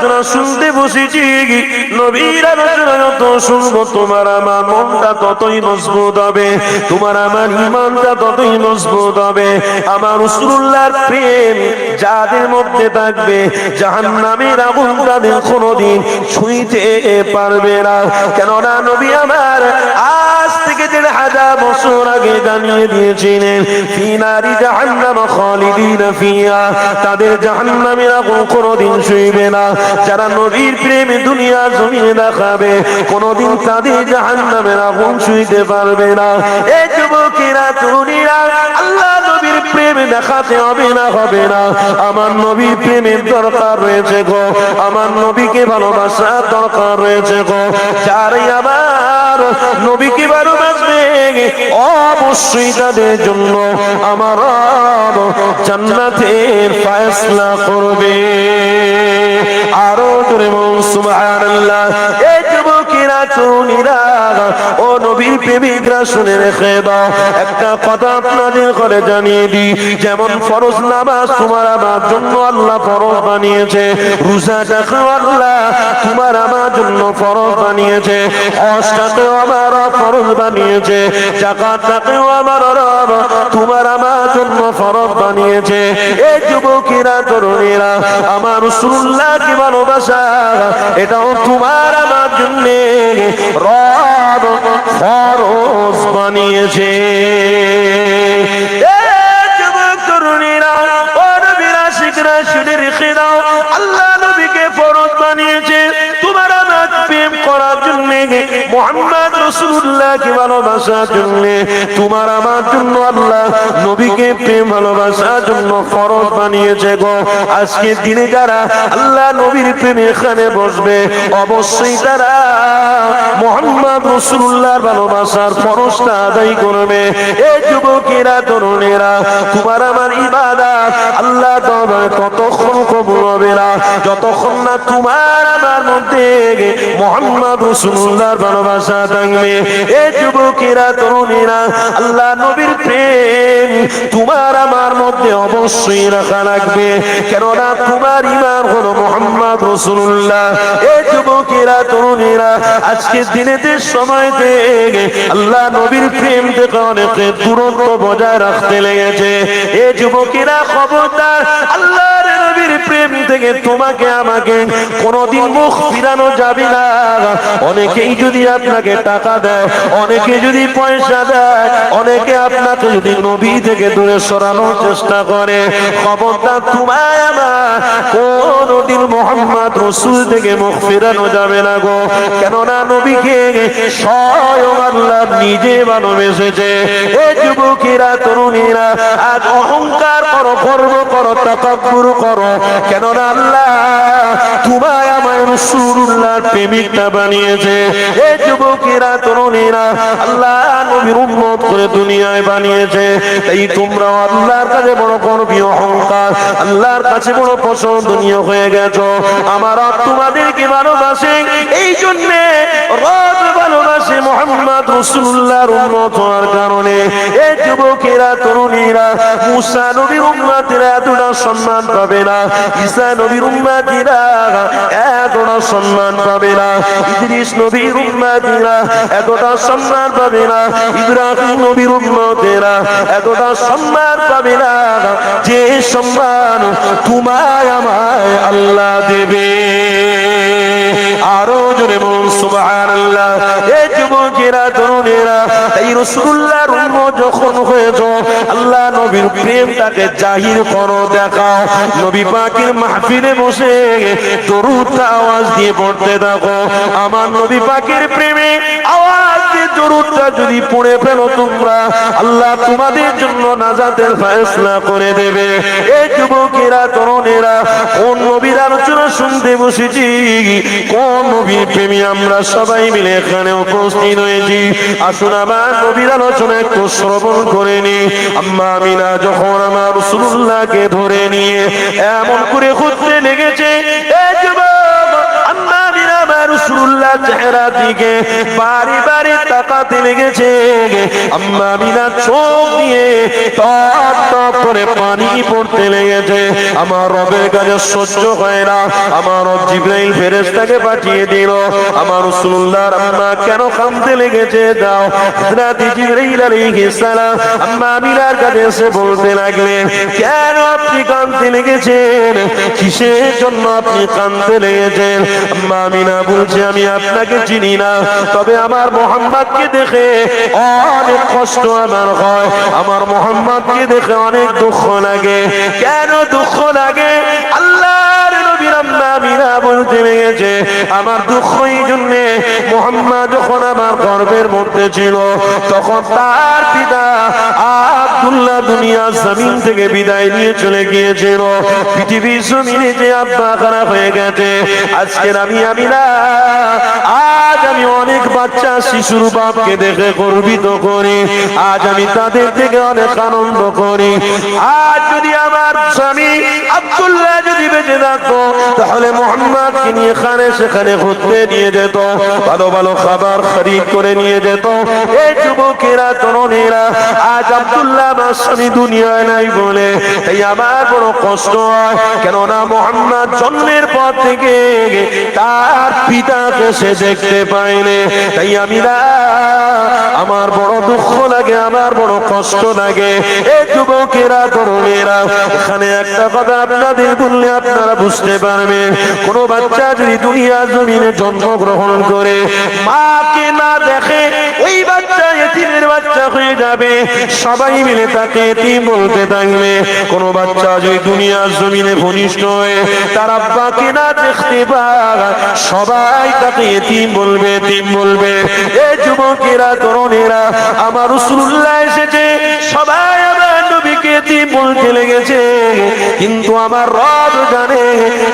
আলোচনা শুনতে বসেছি, নবীর আলোচনা যত শুনবো তোমার আমার মনটা ততই মজবুত হবে, তোমার আমার ঈমানটা ততই মজবুত হবে। আমার রাসূলুল্লাহর প্রেম যাদের মধ্যে থাকবে জাহান্নামের আগুন তাদের কোনোদিন ছুঁইতে পারবে না। কেননা নবী আমার আজ থেকে ১,৫০০ বছর আগে জানিয়ে দিয়েছিলেন, ফি নারি জাহান্নাম খালিদিনা ফিহা, তাদের জাহান্নামের আগুন কোনোদিন ছুঁইবে না। যারা নবীর প্রেমে দুনিয়া জমিনে দেখাবে কোনোদিন তাদের জাহান্নামের আগুন ছুঁইতে পারবে না। এই যুবকেরা তরুণীরা, আল্লাহ নবীর প্রেমে দেখাতে হবে না, হবে না। আমার নবীর প্রেমের দরকার রয়েছে গো, আমার নবীকে ভালোবাসার দরকার রয়েছে গো। যারাই আমার নবীকে ভালোবাসবে অবশ্যই তাদের জন্য আমার রব জান্নাতের ফয়সালা করবে। আরো জোরে বলুন সুবহানাল্লাহ। এই যুবকেরা তরুণীরা ও নবীর প্রেমিকরা শুনে রেখে দাও, একটা কথা আপনাদের ঘরে জানিয়ে দিই, যেমন ফরজ নামাজ তোমার আমার জন্য আল্লাহ ফরজ বানিয়েছে, রোজাটাকেও আল্লাহ তোমার আমার জন্য ফরজ বানিয়েছে, হজটাকেও আমার ফরজ বানিয়েছে, যাকাতটাকেও আমার রব তোমার আমার জন্য ফরজ বানিয়েছে। এই যুবকেরা তরুণীরা, আমার রাসূলুল্লাহকে ভালোবাসা এটাও তোমার আমার জন্য রব ফরজ বানিয়েছে। যুবক তরুণীরা, ও নবীর আশিকরা শুনে রেখে দাও, আল্লাহ নবীকে ফরজ বানিয়েছে তোমার আমার প্রেম করার জন্য, মুহাম্মদ রাসূলুল্লাহকে ভালোবাসার জন্য, তোমার আমার জন্য আল্লাহ নবীকে প্রেম ভালোবাসার জন্য ফরজ বানিয়েছে গো। আজকের দিনে যারা আল্লাহ নবীর প্রেমে এখানে বসবে অবশ্যই তারা মুহাম্মদ রাসূলুল্লাহর ভালোবাসার ফরজটা আদায় করবে। এই যুবকেরা তরুণেরা, তোমার আমার ইবাদত আল্লাহ ততক্ষণ কবুল হবে না যতক্ষণ না তোমার আমার মধ্যে মুহাম্মদ রাসূলুল্লাহর ভালোবাসা থাকবে। এই যুবকেরা তরুণীরা, আল্লাহ নবীর প্রেম তোমার আমার মধ্যে অবশ্যই রাখা লাগবে, কেননা তোমার ঈমান হলো মুহাম্মদ রাসূলুল্লাহ। এই যুবকেরা তরুণীরা, আজকের দিনেতে সময়তে আল্লাহ নবীর প্রেম থেকে অনেকে দূরত্ব বজায় রাখতে লেগেছে। এই যুবকেরা খবরদার, আল্লাহর নবীর প্রেম থেকে তোমাকে আমাকে কোনোদিন মুখ ফিরানো যাবে না। অনেকেই যদি আপনাকে টাকা দেয়, অনেকে যদি পয়সা দেয়, অনেকে আপনাকে যদি নবী থেকে দূরে সরানোর চেষ্টা করে, খবরদার তোমায় আমার কোনদিন মুহাম্মদ রাসূল থেকে মুখ ফেরানো যাবে না গো। কেননা নবীকে স্বয়ং আল্লাহ নিজে ভালোবেসেছে। এই যুবকেরা তরুণীরা, আজ অহংকার করো, গর্ব করো, তাকাব্বুর করো, কেননা আল্লাহ তোমায় আমার রাসূলুল্লাহর প্রেমিকটা বানিয়েছে। এই যুবকেরা তরুণীরা, আল্লাহ নবীর উম্মত করে দুনিয়ায় বানিয়েছে, তাই তোমরা আল্লাহর কাছে বড় গর্বী, অহংকার আল্লাহর কাছে বড় পছন্দনীয় হয়ে গেছো। আমার রব তোমাদেরকে ভালোবাসে, এই জন্য রব ভালোবাসে মুহাম্মদ রাসূলুল্লাহর উম্মত হওয়ার কারণে। এই যুবকেরা তরুণীরা, মুসা নবীর উম্মতেরা এতটা সম্মান পাবে না, ঈসা নবীর উম্মতেরা এতটা সম্মান পাবে না, ইদ্রিস নবীর উম্মতেরা এতটা সম্মান পাবে না, ইব্রাহিম নবীর উম্মতেরা এতটা সম্মান পাবে না যে সম্মান তোমায় আমায় আল্লাহ দেবে। আরো জোরে বলুন সুবহানাল্লাহ। এই যুবকেরা তরুণেরা, এই রাসূলুল্লাহর উম্মত যখন হয়েছো, আল্লাহ নবীর প্রেমটাকে জাহির করো, দেখাও। নবী পাকের মাহফিলে বসে দরুদটা আওয়াজ দিয়ে পড়তে থাকো। আমার নবী পাকের প্রেমে আওয়াজ দিয়ে দরুদটা যদি পড়ে ফেলো তোমরা, আল্লাহ তোমাদের জন্য নাজাতের ফয়সালা করে দেবে। এই যুবকেরা তরুণেরা, কোন নবীর আলোচনা শুনতে বসেছি, কোন নবীর প্রেমী আমরা সবাই মিলে এখানে উপস্থিত হয়েছি। আসুন আমার নবীর আলোচনা একটু শ্রবণ করে নি। আম্মা আমিনা যখন আমার রাসূলুল্লাহকে ধরে নিয়ে এমন করে খুঁজতে লেগেছে, এই যুবক আম্মা আমিনা আমার রাসূলুল্লাহ চেহারা দিকে বারে বারে তাকাতে লেগেছে। আম্মা আমিনা চোখ দিয়ে টপ টপ করে পানি পড়তে লেগেছে। আমার রবের কাছে সহ্য হয় না, আমার রব জিবরাইল ফেরেশতাকে পাঠিয়ে দিল। আমার রাসূলুল্লাহর আম্মা কেন কাঁদতে লেগেছে, দাও হযরত জিবরাইল আলাইহিস সালাম আম্মা আমিনার কাছে এসে বলতে লাগলেন, কেন আপনি কাঁদতে লেগেছেন, কিসের জন্য আপনি কাঁদতে লেগেছেন? আম্মা আমিনা বলছে, আমি আপনাকে চিনি না, তবে আমার মুহাম্মদকে দেখে অনেক কষ্ট আমার হয়, আমার মুহাম্মদকে দেখে অনেক দুঃখ লাগে। কেন দুঃখ লাগে? আল্লাহর নবী আম্মা আমিনা বলতে লেগেছে, আমার দুঃখ এই জন্যে, মুহাম্মদ যখন আমার গর্ভের মধ্যে ছিল তখন তার পিতা আব্দুল্লাহ দুনিয়া জমিন থেকে বিদায় নিয়ে চলে গিয়েছিল। পৃথিবীর জমিনে যে আব্বা খারাপ হয়ে গেছে, আজকের আমি আমিনা আজ আমি অনেক বাচ্চা শিশুর বাপকে দেখে গর্বিত করি, আজ আমি তাদের থেকে অনেক আনন্দ করি। আজ যদি আমার স্বামী আব্দুল্লাহ যদি বেঁচে থাকতো তাহলে মুহাম্মদকে নিয়ে এখানে সেখানে ঘুরতে নিয়ে যেত, ভালো ভালো খাবার খরিদ করে নিয়ে যেত। এই যুবকেরা তরুণেরা আজ আব্দুল্লাহ আমার স্বামী দুনিয়ায় নাই বলে এই আমার বড় কষ্ট হয়, কেননা মুহাম্মদ জন্মের পর থেকে তার পিতাকে সে দেখতে পায়নি। তাই আমি না, আমার বড় দুঃখ লাগে, আমার বড় কষ্ট লাগে। এই যুবকেরা তরুণেরা এখানে একটা কথা আপনাদের বললে আপনারা বুঝতে পারবেন, কোন বাচ্চা যদি দুনিয়া জমিনে জন্মগ্রহণ করে মাকে না দেখে ওই বাচ্চা এতিমের বাচ্চা হয়ে যাবে, সবাই মিলে তাকে এতিম বলতে থাকবে। কোন বাচ্চা যদি দুনিয়ার জমিনে ভূমিষ্ঠ হয়ে তার আব্বাকে না দেখতে পায় সবাই তাকে এতিম বলবে, এতিম বলবে। এই যুবকেরা তরুণেরা আমার রাসূলুল্লাহ এসেছে, সবাই আমার নবীকে এতিম বলতে লেগেছে, কিন্তু আমার রব জানে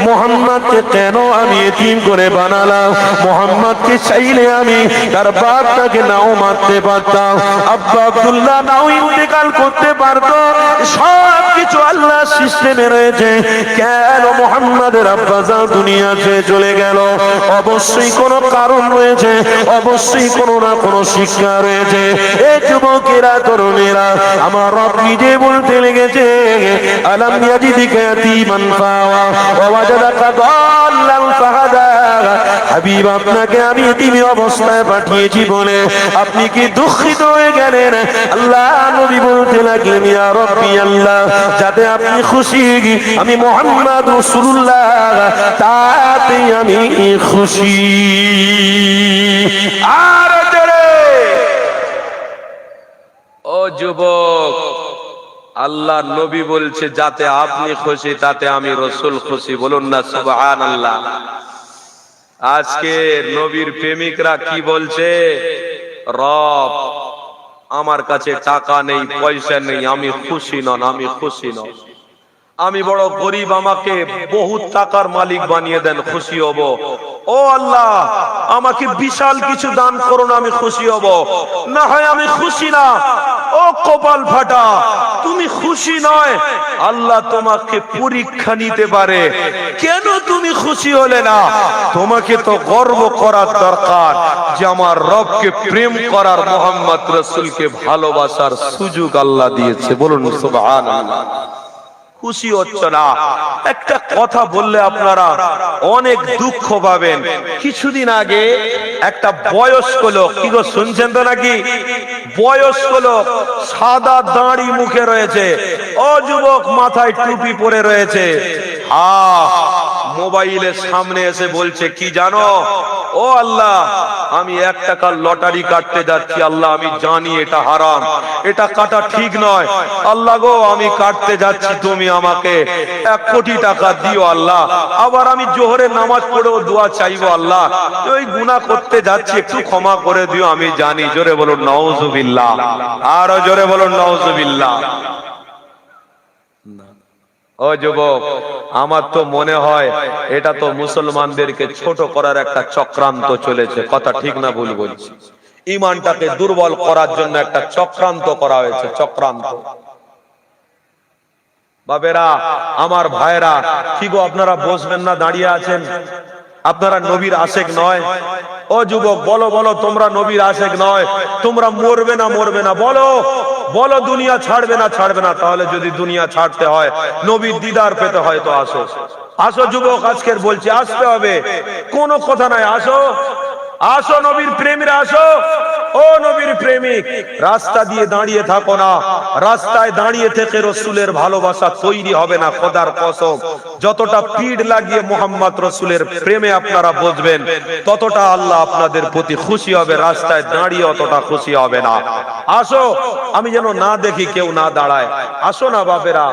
মুহাম্মদকে কেন আমি এতিম করে বানালাম। মুহাম্মদকে চাইলে আমি তার বাপটাকে নাও মারতে পারতাম, আব্বা আব্দুল্লাহ নাও ইন্তেকাল করতে পারতো, সব কিছু আল্লাহ সিস্টেমে রয়েছে। কেন মুহাম্মদের আব্বা জান দুনিয়া ছেড়ে চলে গেল? অবশ্যই কোনো কারণ রয়েছে, অবশ্যই কোনো না কোনো শিক্ষা রয়েছে। এই যুবকেরা তরুণেরা আমার রব নিজে বলতে লেগেছে, আলাম ইয়াজিদিকা ইয়াতীমান ফাওয়া ওয়া ওয়াজাদাকা দাল্লান ফাহাদা। হাবিব, আপনাকে আমি এতিম অবস্থায় পাঠিয়েছি বলে আপনি কি দুঃখিত হয়ে গেলেন? আল্লাহ নবী বলতে লাগলেন, ইয়া রাব্বি আল্লাহ, যাতে আপনি খুশি আমি মুহাম্মদ রাসূলুল্লাহ তাতে আমি খুশি। আর জোরে ও যুবক, আল্লাহ নবী বলছে যাতে আপনি খুশি তাতে আমি রাসূল খুশি, বলুন না সুবহানাল্লাহ। আজকে নবীর প্রেমিকরা কি বলছে? রব, আমার কাছে টাকা নেই, পয়সা নেই, আমি খুশি নন, আমি খুশি নন, আমি বড় গরিব, আমাকে বহুত টাকার মালিক বানিয়ে দেন, খুশি হব। ও আল্লাহ, আমাকে বিশাল কিছু দান করুন, আমি খুশি হব। না হয় আমি খুশি না। ও কপাল ফাটা, তুমি খুশি নয়, আল্লাহ তোমাকে পরীক্ষা নিতে পারে। কেন তুমি খুশি হলে না? তোমাকে তো গর্ব করার দরকার যে আমার রবকে প্রেম করার, মুহাম্মদ রাসূলকে ভালোবাসার সুযোগ আল্লাহ দিয়েছে, বলুন সুবহানাল্লাহ। খুশি হচ্ছে না। একটা কথা বললে আপনারা অনেক দুঃখ পাবেন। কিছুদিন আগে একটা বয়স্ক লোক, কি গো শুনছেন তো নাকি? বয়স্ক লোক, সাদা দাড়ি মুখে রয়েছে, ও যুবক মাথায় টুপি পরে রয়েছে, মোবাইলের সামনে এসে বলছে কি জানো? ও আল্লাহ, আমি 1 টাকার লটারি কাটতে যাচ্ছি, আল্লাহ আমি জানি এটা হারাম, এটা কাটা ঠিক নয়, আল্লাহ গো আমি কাটতে যাচ্ছি, তুমি আমাকে 1 কোটি টাকা দিও আল্লাহ। আবার আমি জোহরের নামাজ পড়েও দোয়া চাইবো, আল্লাহ ওই গুনাহ করতে যাচ্ছি, একটু ক্ষমা করে দিও, আমি জানি। জোরে বলুন নাউজুবিল্লাহ, আরো জোরে বলুন নাউজুবিল্লাহ। ও যুবক, আমার তো মনে হয় এটা তো মুসলমানদেরকে ছোট করার একটা চক্রান্ত চলেছে, কথা ঠিক না ভুল বলছি? ঈমানটাকে দুর্বল করার জন্য একটা চক্রান্ত করা হয়েছে, চক্রান্ত। বাবেরা, আমার ভাইরা, কি গো আপনারা বসবেন না, দাঁড়িয়ে আছেন? আপনারা নবীর আশেক নয়? ও যুবক বলো বলো, তোমরা নবীর আশেক নয়? তোমরা মরবে না মরবে না বলো, বলো দুনিয়া ছাড়বে না ছাড়বে না? তাহলে যদি দুনিয়া ছাড়তে হয়, নবীর দিদার পেতে হয়, তো আসো আসো যুবক, আজকের বলছি আসতে হবে, কোনো কথা নাই, আসো আসো নবীর প্রেমীরা আসো। ও নবীর প্রেমিক, রাস্তা দিয়ে দাঁড়িয়ে থাকো না, রাস্তায় দাঁড়িয়ে থেকে রসুলের ভালোবাসা তৈরি হবে না। খোদার কসম, যতটা পিড় লাগিয়ে মোহাম্মদ রসুলের প্রেমে আপনারা বুঝবেন, ততটা আল্লাহ আপনাদের প্রতি খুশি হবে, রাস্তায় দাঁড়িয়ে অতটা খুশি হবে না। আসো, আমি যেন না দেখি কেউ না দাঁড়ায়, আসো না বাপেরা।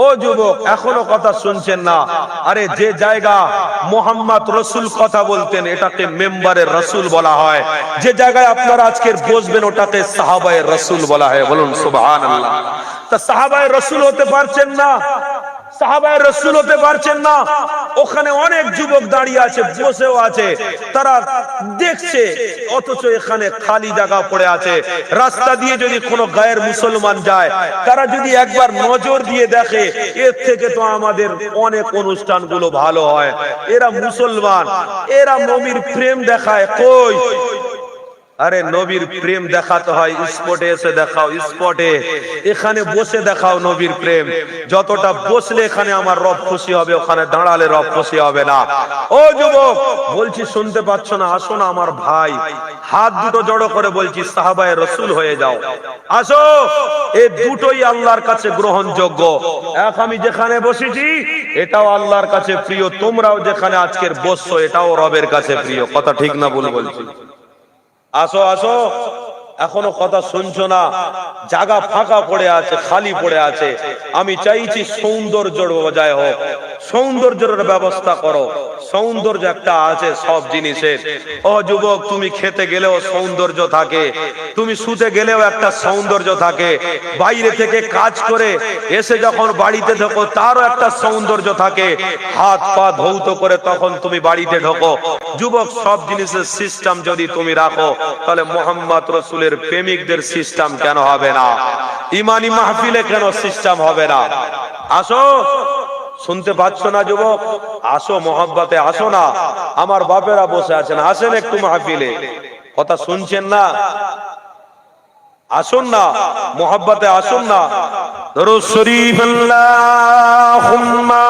ও যুবক, এখনো কথা শুনছেন না? আরে যে জায়গা মোহাম্মদ রসুল কথা বলতেন, এটাকে মেম্বারের রসুল বলা হয়। যে জায়গায় আপনারা আজকের বসবেন, ওটাকে সাহাবায়ে রসুল বলা হয়। বলুন সুবহানাল্লাহ। তা সাহাবায়ে রসুল হতে পারছেন না, সাহাবায়ে রসুল হতে পারছেন না। ওখানে অনেক যুবক দাঁড়িয়ে আছে, বসেও আছে, তারা দেখছে, অথচ এখানে খালি জায়গা পড়ে আছে। রাস্তা দিয়ে যদি কোনো গায়ের মুসলমান যায়, তারা যদি একবার নজর দিয়ে দেখে, এর থেকে তো আমাদের অনেক অনুষ্ঠানগুলো ভালো হয়। এরা মুসলমান, এরা নবীর প্রেম দেখায়, কই? আরে নবীর প্রেম দেখাতে হয় স্পটে এসে দেখাও, স্পটে, এখানে বসে দেখাও নবীর প্রেম। যতটা বসলে এখানে আমার রব খুশি হবে, ওখানে দাঁড়ালে রব খুশি হবে না। ও যুবক বলছি, শুনতে পাচ্ছ না? আসো না আমার ভাই, হাত দুটো জড়ো করে বলছি, সাহাবায়ে রসুল হয়ে যাও, আসো। এই দুটোই আল্লাহর কাছে গ্রহণযোগ্য। এক আমি যেখানে বসেছি, এটাও আল্লাহর কাছে প্রিয়, তোমরাও যেখানে আজকের বসছো, এটাও রবের কাছে প্রিয়। কথা ঠিক না ভুল বলছি? আসো আসো, এখনো কথা শুনছো না? জায়গা ফাঁকা পড়ে আছে, খালি পড়ে আছে। আমি চাইছি সৌন্দর্যের বজায় হোক, সৌন্দর্যের ব্যবস্থা করো। সৌন্দর্য একটা আছে সব জিনিসের। ও যুবক, তুমি খেতে গেলেও সৌন্দর্য থাকে, তুমি শুতে গেলেও একটা সৌন্দর্য থাকে, বাইরে থেকে কাজ করে এসে যখন বাড়িতে ঢোকো, তারও একটা সৌন্দর্য থাকে। হাত পা ধৌত করে তখন তুমি বাড়িতে ঢোকো। যুবক, সব জিনিসের সিস্টেম যদি তুমি রাখো, তাহলে মোহাম্মদ রসুলের প্রেমিকদের সিস্টেম কেন হবে না? ইমানি মাহফিলে কেন সিস্টেম হবে না? আসো, শুনতে পাচ্ছ না যুবক? আসো মোহাব্বতে, আসো না। আমার বাপেরা বসে আছেন, আসেন একটু মাহফিলে। কথা শুনছেন না? আসুন না, মোহাব্বতে আসুন না। দরুদ শরীফ, আল্লাহুম্মা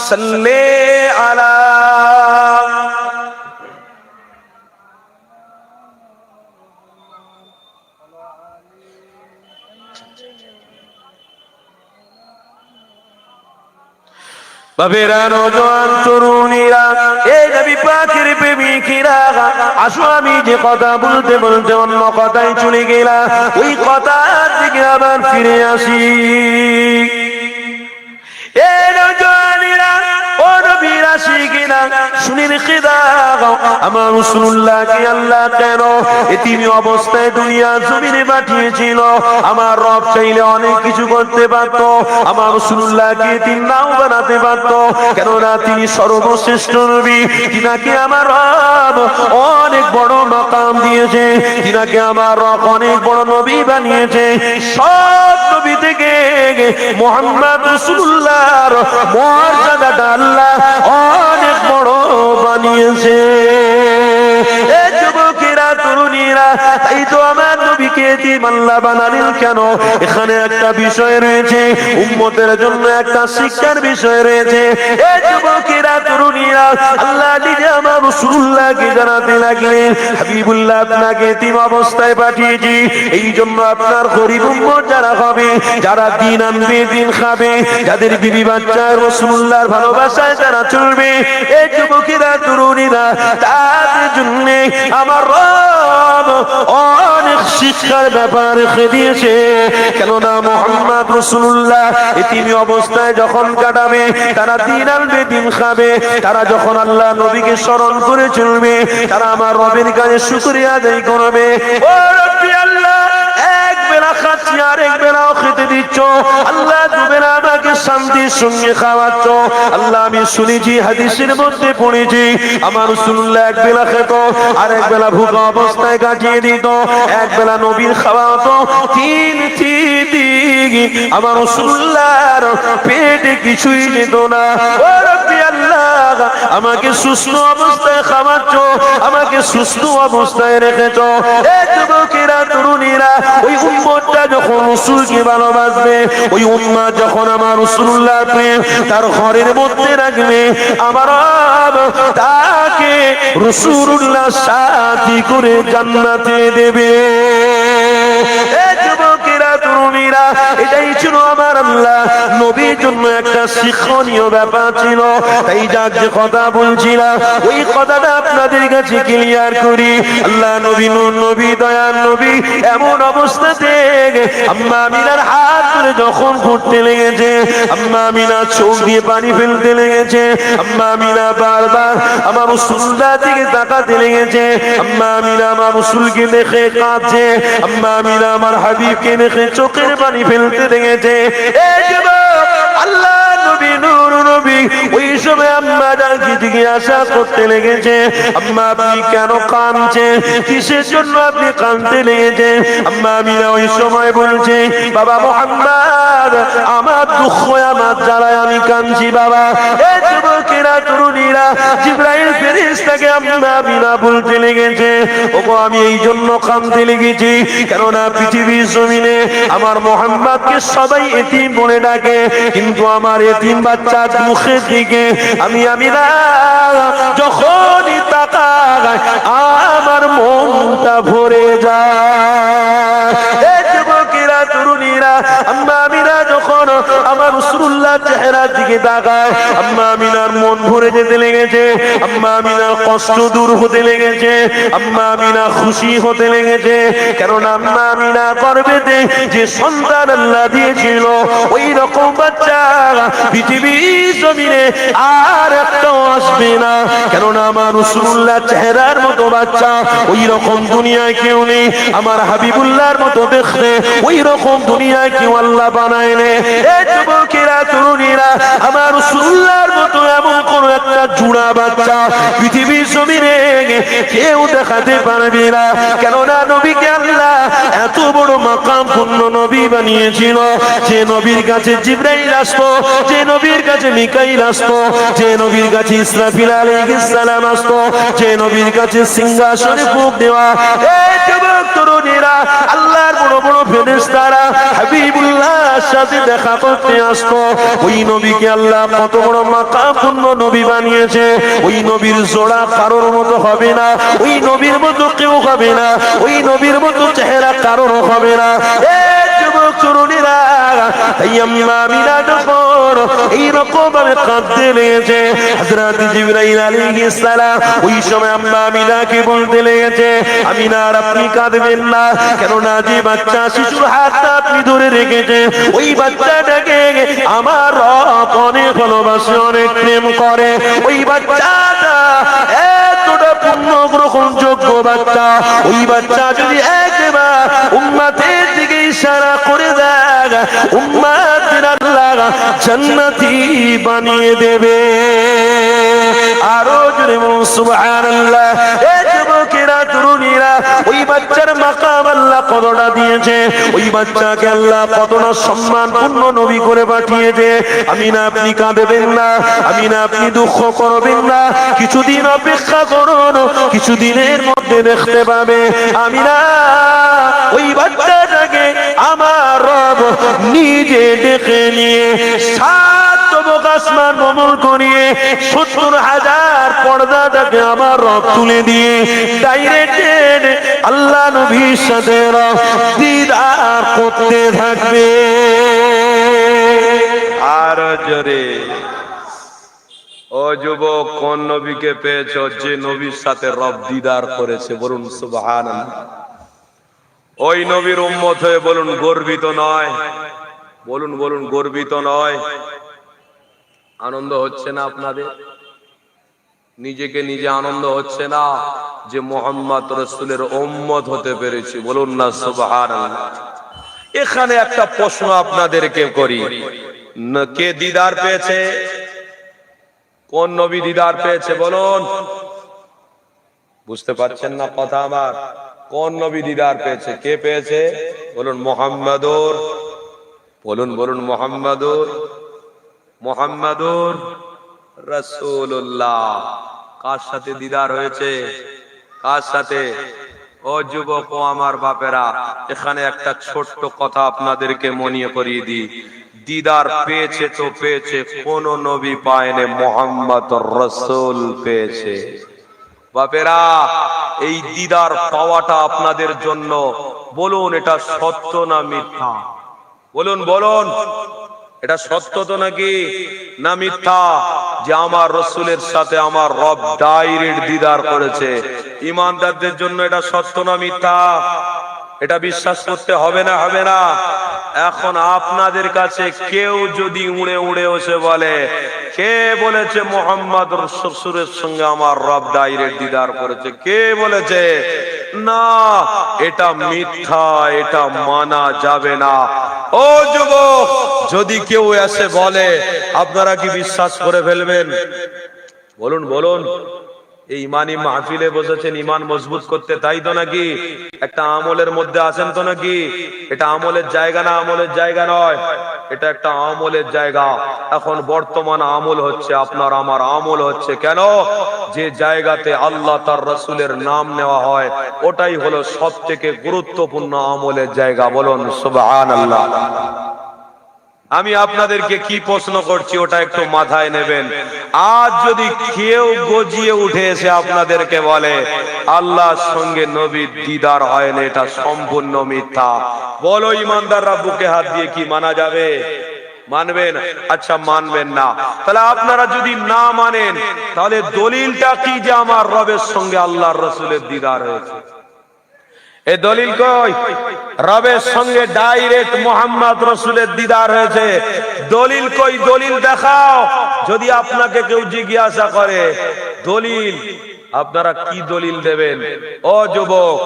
সাল্লি আলা বাবেরা, নওজোয়ান তরুণীরা, এই নবী পাকের প্রেমিকেরা, আসো। আমি যে কথা বলতে বলতে অন্য কথায় চলে গেলাম, ওই কথার দিকে আবার ফিরে আসি। এই নওজোয়ানেরা, ও নবীর আশিকেরা, শুনে রেখে দাও, আমার রাসূলুল্লাহকে আল্লাহ কেন এতিমি অবস্থায় দুনিয়া জমিনে পাঠিয়েছিল? আমার রব চাইলে অনেক কিছু করতে পারত, আমার রাসূলুল্লাহকে এতিম নাও বানাতে পারত। কেননা তিনি সর্বশ্রেষ্ঠ নবী, তিনাকে আমার রব অনেক বড় মাকাম দিয়েছে, তিনাকে আমার রব অনেক বড় নবী বানিয়েছে। সব নবী থেকে মুহাম্মদ রাসূলুল্লাহর মর্যাদাটা আল্লাহ অনেক বড় বানিয়েছে। এ যুবকেরা, তরুণীরা, তাই তো আমার নবীকে এতিম আল্লাহ বানালেন কেন? এখানে একটা বিষয় রয়েছে, উম্মতের জন্য একটা শিক্ষার বিষয় রয়েছে। এ যুবকেরা, তরুণীরা, আল্লাহ নিজে আমার রাসূলুল্লাহকে জানাতে লাগলেন, হাবিবুল্লাহ, আপনাকে এতিম অবস্থায় পাঠিয়েছি এই জন্য আপনার গরিব উম্মত যারা হবে, যারা দিন আনবে দিন খাবে, যাদের বিবি বাচ্চা রাসূলুল্লাহর ভালোবাসায় যারা চলবে, এই যুবকেরা, তরুণীরা, তাদের জন্য আমার রব অনেক শিক্ষার ব্যাপার রেখে দিয়েছে। কেননা মুহাম্মদ রাসূলুল্লাহ এতিমি অবস্থায় যখন কাটাবে, তারা দিন আনবে দিন খাবে, তারা যখন আল্লাহ নবীকে স্মরণ করে চলবে, তারা আমার রবের কাছে শুকরিয়া আদায় করবে। ও রব্বি আল্লাহ, এক বেলা খাচ্ছি আর এক বেলাও খেতে দিচ্ছ, আল্লাহ দুবেলা আমাকে শান্তির সঙ্গে খাওয়াচ্ছ। আল্লাহ, আমি শুনেছি, হাদিসের মধ্যে পড়েছি, আমার রাসূলুল্লাহ এক বেলা খেত আর এক বেলা ভুকা অবস্থায় কাটিয়ে দিত, এক বেলা নবীর খাওয়া হতো, তিন আমার রাসূলুল্লাহর পেটে কিছুই যেত না। ও রব্বি আল্লাহ, আমাকে সুস্থ অবস্থায় খাওয়াচ্ছ, আমাকে সুস্থ অবস্থায় রেখেছ। এই যুবকেরা, তরুণীরা, ওই উম্মতটা যখন রাসূলকে ভালোবাসবে, ওই উম্মাহ যখন আমার রাসূলুল্লাহর প্রেম তার ঘরের মধ্যে রাখবে, আমার রব তাকে রাসূলুল্লাহ সাথী করে জান্নাতে দেবে। এই যুবকেরা, তরুণীরা, এটাই ছিল আমার আল্লাহ নবীর জন্য একটা শিক্ষণীয় ব্যাপার ছিল। তাই যাক যে কথা বলছিলাম, ওই কথাটা আপনাদের কাছে ক্লিয়ার করি। আল্লাহ নবী, নূর নবী, দয়ার নবী এমন অবস্থাতে আম্মা আমিনার হাত ধরে যখন ঘুরতে লেগেছে, আম্মা আমিনা চোখ দিয়ে পানি ফেলতে লেগেছে, আম্মা আমিনা বারবার আমার রাসূলুল্লাহর দিকে তাকাতে লেগেছে, আম্মা আমিনা আমার রাসূলকে দেখে কাঁদছে, আম্মা আমিনা আমার হাবিবকে দেখে চোখের পানি ফেলতে লেগেছে। এই যুবক, আল্লাহ নবী, নূর নবী ওই সময় আম্মা জানকে জিজ্ঞাসা করতে লেগেছে, আম্মা আপনি কেন কাঁদছেন, কিসের জন্য আপনি কাঁদতে লেগেছেন? আম্মা আমিনা ওই সময় বলছে, বাবা মুহাম্মদ, আমার দুঃখ, আমার জ্বালায় আমি কাঁদছি বাবা। এই যুবকেরা, তরুণীরা, জিবরাইল ফেরেশতাকে আম্মা আমিনা বলতে লেগেছে, ওগো আমি এই জন্য কাঁদতে লেগেছি, কেননা পৃথিবীর জমিনে আমার মুহাম্মদকে সবাই এতিম বলে ডাকে, কিন্তু আমার এতিম বাচ্চার মুখের দিকে আমি আমিনা যখনই তাকাই আমার মনটা ভরে যায়। এই যুবকেরা, তরুণীরা, আম্মা আমিনা যখন আমার রাসূলুল্লাহর চেহারার দিকে তাকায়, আম্মা আমিনার মন ভরে যেতে লেগেছে, আম্মা আমিনার কষ্ট দূর হতে লেগেছে, আম্মা আমিনা খুশি হতে লেগেছে, কারণ আম্মা আমিনা গর্ভেতে যে সন্তান আল্লাহ দিয়েছিল, ওই রকম বাচ্চা পৃথিবীর জমিনে আর একটাও আসবে না, কারণ আমার রাসূলুল্লাহর চেহারার মতো বাচ্চা ওই রকম দুনিয়ায় কেউ নেই, আমার হাবিবুল্লাহর মতো দেখতে ওই রকম দুনিয়ায় কেউ আল্লাহ বানায় না। এই যুবকেরা, তরুণীরা, আমার রাসূলুল্লাহর মতো এমন কোন একটা জুড়া বাচ্চা পৃথিবীর জমিনে কেউ দেখাতে পারবে না, কেননা নবীকে আল্লাহ এত বড় মাকাম পূর্ণ নবী বানিয়েছিল, যে নবীর কাছে জিবরাইল আসতো, যে নবীর কাছে মিকাইল আসতো, যে নবীর কাছে ইসরাফিল আলাইহিস সালাম আসতো, যে নবীর কাছে সিংহাসনে ফুঁক দেওয়া। এই যুবক, তরুণীরা, আল্লাহর বড় বড় ফেরেশতারা হাবিবুল্লাহর সাথে দেখা করতে আসতো। ওই নবীকে আল্লাহ কত বড় মাকামপূর্ণ নবী বানিয়েছে, ওই নবীর জোড়া কারোর মতো হবে না, ওই নবীর মতো কেউ হবে না, ওই নবীর মতো চেহারা কারোর হবে না। এই যুবক, তরুণীরা, তাই আম্মা আমিনা যখন এইরকম ভাবে কাঁদতে লেগেছে, হযরত জিবরাইল আলাইহিস সালাম ওই সময় আম্মা আমিনাকে বলতে লেগেছে, আমিনা আর আপনি কাঁদবেন না, কেননা যে বাচ্চা শিশুর হাতটা আপনি ধরে রেখেছে, ওই বাচ্চাটাকে আমার রব অনেক ভালোবাসে, অনেক প্রেম করে। ওই বাচ্চাটা এতটা পূর্ণ গ্রহণযোগ্য বাচ্চা, ওই বাচ্চা যদি একবার উম্মতের দিকে ইশারা করে দেয়, উম্মতের আল্লাহ জান্নাতি বানিয়ে দেবে। আরো জোরে বলুন সুবহানাল্লাহ। এই যুবকেরা, তরুণীরা, ওই বাচ্চার মাকাম আল্লাহ কতটা দিয়েছে, ওই বাচ্চাকে আল্লাহ কতটা সম্মানপূর্ণ নবী করে পাঠিয়েছে। আমিনা আপনি কাঁদবেন না, আমিনা আপনি দুঃখ করবেন না, কিছুদিন অপেক্ষা করুন, কিছুদিনের মধ্যে দেখতে পাবে আমিনা ওই বাচ্চাটাকে আমার রব নিজে ডেকে নিয়ে 7 তবক আসমান ভ্রমণ করিয়ে 70,000 পর্দাটাকে আমার রব তুলে দিয়ে ডাইরেক্ট আল্লাহ নবীর সাথে দিদার করতে থাকবে। আর জোরে, ও যুবক, কোন নবীকে পেয়েছ যে নবীর সাথে রব দিদার করেছে? বলুন সুবহানাল্লাহ। ওই নবীর উম্মত হয়ে বলুন গর্বিত নয়? বলুন বলুন, গর্বিত নয়? আনন্দ হচ্ছে না আপনাদের? নিজেকে নিজে আনন্দ হচ্ছে না যে মুহাম্মদ রাসূলের উম্মত হতে পেরেছি? বলুন না সুবহানাল্লাহ। এখানে একটা প্রশ্ন আপনাদেরকে করি, কে দিদার পেয়েছে? কোন নবী দিদার পেয়েছে বলুন? বুঝতে পারছেন না কথা আমার? কোন নবী দিদার পেয়েছে? কে পেয়েছে? বলুন মুহাম্মাদুর। বলুন বলুন মুহাম্মাদুর। মুহাম্মাদুর রাসূলুল্লাহ। কার সাথে দিদার হয়েছে? কার সাথে? ও যুবক, ও আমার বাপেরা, এখানে একটা ছোট্ট কথা আপনাদেরকে মনে করিয়ে দিই। দিদার পেয়েছে তো পেয়েছে, কোন নবী পায়নি, মুহাম্মদ রাসূল পেয়েছে। বাপেরা, এই দিদার পাওয়াটা আপনাদের জন্য, বলুন এটা সত্য না মিথ্যা? বলুন বলুন, এটা সত্য তো নাকি না মিথ্যা? যে আমার রসুলের সাথে আমার রব ডাইরেক্ট দিদার করেছে। ইমানদারদের জন্য এটা সত্য না মিথ্যা? এটা বিশ্বাস করতে হবে না হবে না? এখন আপনাদের কাছে কেউ যদি উড়ে উড়ে এসে বলে, কে বলেছে মোহাম্মদ রসুলের সঙ্গে আমার রব ডাইরেক্ট দিদার করেছে? কে বলেছে? না, এটা মিথ্যা, এটা মানা যাবে না। ও যুবক, যদি কেউ এসে বলে, আপনারা কি বিশ্বাস করে ফেলবেন? বলুন বলুন। এই ইমানি মাহফিলে বসেছেন ইমান মজবুত করতে, তাই তো নাকি? একটা আমলের মধ্যে আছেন তো নাকি? এটা আমলের জায়গা না আমলের জায়গা নয়, এটা একটা আমলের জায়গা। এখন বর্তমান আমল হচ্ছে, আপনার আমার আমল হচ্ছে। কেন? যে জায়গাতে আল্লাহ তার রসুলের নাম নেওয়া হয়, ওটাই হলো সব থেকে গুরুত্বপূর্ণ আমলের জায়গা। বলুন সুবহানাল্লাহ। আমি আপনাদেরকে কি প্রশ্ন করছি ওটা একটু মাথায় নেবেন। আজ যদি কেউ গজিয়ে উঠে এসে আপনাদেরকে বলে আল্লাহর সঙ্গে নবীর দিদার হয় না, এটা সম্পূর্ণ মিথ্যা, বলো ইমানদাররা বুকে হাত দিয়ে কি মানা যাবে? মানবেন? আচ্ছা মানবেন না, তাহলে আপনারা যদি না মানেন, তাহলে দলিলটা কি যে আমার রবের সঙ্গে আল্লাহর রসুলের দিদার হয়েছে? এ দলিল কই? রবের সঙ্গে ডাইরেক্ট মোহাম্মদ রসুলের দিদার হয়েছে, দলিল কই? দলিল দেখাও। যদি আপনাকে কেউ জিজ্ঞাসা করে দলিল, আপনারা কি দলিল দেবেন? ও যুবক,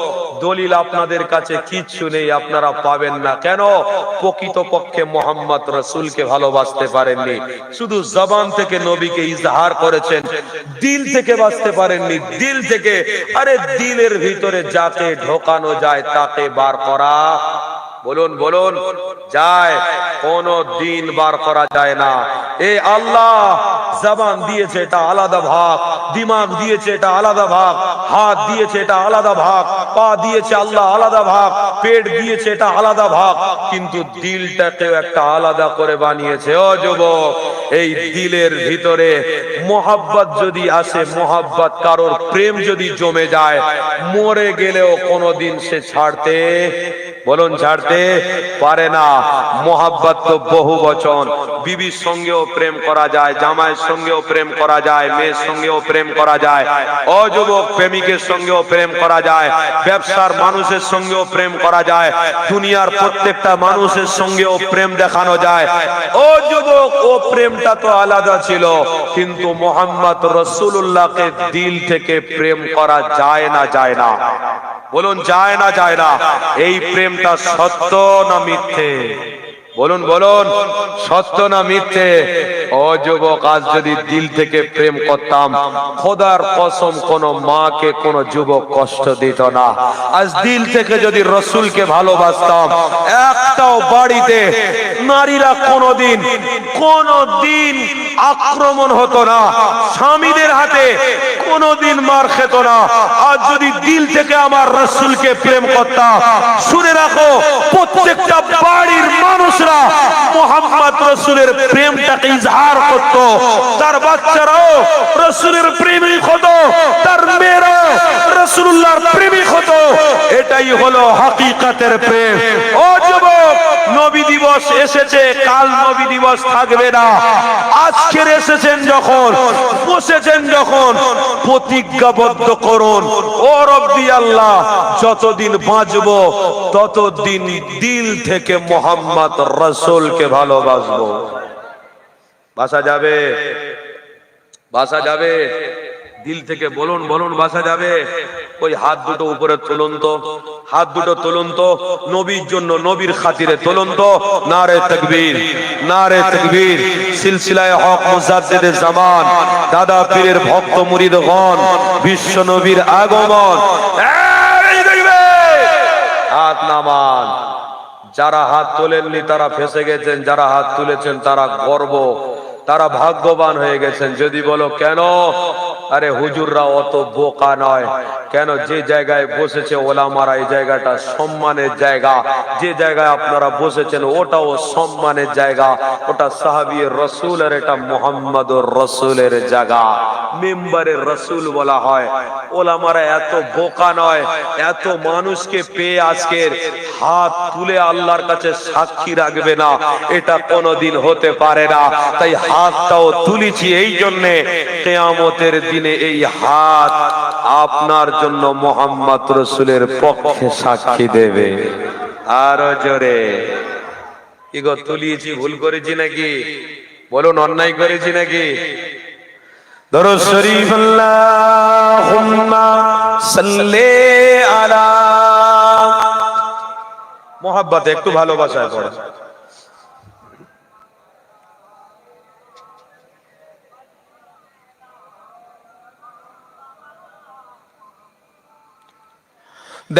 দলিল আপনাদের কাছে কিচ্ছু নেই, আপনারা পাবেন না। কেন? প্রকৃতপক্ষে মোহাম্মদ রসুলকে ভালোবাসতে পারেননি, শুধু জবান থেকে নবীকে ইজহার করেছেন, দিল থেকে বাঁচতে পারেননি। দিল থেকে, আরে দিলের ভিতরে যাকে ঢোকানো যায় তাকে বার করা, বলুন বলুন, যায়? কোন দিন বার করা যায় না। এ আল্লাহ জবান দিয়েছে, এটা আলাদা ভাগ, দিমাগ দিয়েছে, এটা আলাদা ভাগ, হাত দিয়েছে, এটা আলাদা ভাগ, পা দিয়েছে আল্লাহ আলাদা ভাগ, পেট দিয়েছে, এটা আলাদা ভাগ, কিন্তু দিলটাকেও একটা আলাদা করে বানিয়েছে। ও যুবক, এই দিলের ভিতরে মোহাব্বত যদি আসে, মোহাব্বত কারোর প্রেম যদি জমে যায়, মরে গেলেও কোনোদিন সে ছাড়তে, বলুন ছাড়তে পারে না। মোহাব্বত তো বহু বচন, বিবির সঙ্গেও প্রেম করা যায়, জামাইয়ের সঙ্গেও প্রেম করা যায়, মেয়ের সঙ্গেও প্রেম করা যায়, ও যুবক প্রেমিকের সঙ্গেও প্রেম করা যায়, ব্যবসার মানুষের সঙ্গেও প্রেম করা যায়, দুনিয়ার প্রত্যেকটা মানুষের সঙ্গেও প্রেম দেখানো যায়। ও যুবক, ও প্রেমটা তো আলাদা ছিল, কিন্তু মোহাম্মদ রাসূলুল্লাহকে দিল থেকে প্রেম করা যায় না, যায় না? বলুন যায় না যায় না? এই প্রেমটা সত্য না মিথ্যে? বলুন বলুন, সত্য না মিথ্যে? ও যুবক, আজ যদি দিল থেকে প্রেম করতাম, খোদার কসম কোন মাকে কোন যুবক কষ্ট দিত না। আজ দিল থেকে যদি রসুলকে ভালোবাসতাম, একটাও বাড়িতে নারীরা কোনদিন আক্রমণ হতো না, স্বামীদের হাতে কোনদিন মার খেত না। আজ যদি দিল থেকে আমার রসুলকে প্রেম করতাম, শুনে রাখো, প্রত্যেকটা বাড়ির মানুষরা মোহাম্মদ রসুলের প্রেমটাকে ইজহার করত, তার বাচ্চারাও রসুলের প্রেমিক হতো, তার মেয়েরা রসুলুল্লাহর প্রেমিক হতো। এটাই হলো হাকিকাতের প্রেম। ও যুবক, নবী দিবস এসেছে, কাল নবী দিবস থাকবে না। আজকের এসেছেন যখন, বসেছেন যখন, প্রতিজ্ঞাবদ্ধ করুন, ও রব্বি আল্লাহ, যতদিন বাঁচবো ততদিন দিল থেকে মোহাম্মদ রসুলকে ভালোবাসবো। বাসা যাবে? বাসা যাবে? দিল থেকে বলুন বলুন, বাসা যাবে? ওই হাত দুটো উপরে তুলুন তো, হাত দুটো তুলুন তো, নবীর জন্য, নবীর খাতিরে তুলুন তো। নারে তাকবীর, নারে তাকবীর। সিলসিলায়ে হক মুজাদ্দিদে জামান দাদা পীরের ভক্ত মুরিদগণ, বিশ্ব নবীর আগমন। এই দেখবে, হাত নামান। যারা হাত তোলেননি তারা ফেসে গেছেন, যারা হাত তুলেছেন তারা গর্ব, তারা ভাগ্যবান হয়ে গেছেন। যদি বলো কেন, আরে হুজুররা অত বোকা নয়। কেন? যে জায়গায় বসেছে ওলামারা, এই জায়গাটা সম্মানের জায়গা। যে জায়গায় আপনারা বসেছেন ওটাও সম্মানের জায়গা। ওটা সাহাবী রাসূল আর এটা মুহাম্মদুর রাসূলের জায়গা। মেম্বারে রাসূল বলা হয়। ওলামারা এত বোকা নয়, এত মানুষকে পেয়ে আজকের হাত তুলে আল্লাহর কাছে সাক্ষী রাখবে না, এটা কোনোদিন হতে পারে না। তাই হাতটাও তুলেছি এই জন্যে, কিয়ামতের দিনে এই হাত আপনার জন্য মুহাম্মদ রাসূলের পক্ষে সাক্ষী দেবে। আরো জোরে কি গো, তুলিয়েছি ভুল করেছি নাকি? বলুন, অন্যায় করেছি নাকি? দরুদ শরীফ আল্লাহুম্মা সাল্লি আলা। মোহাব্বতে একটু ভালোবাসায় পড়ে।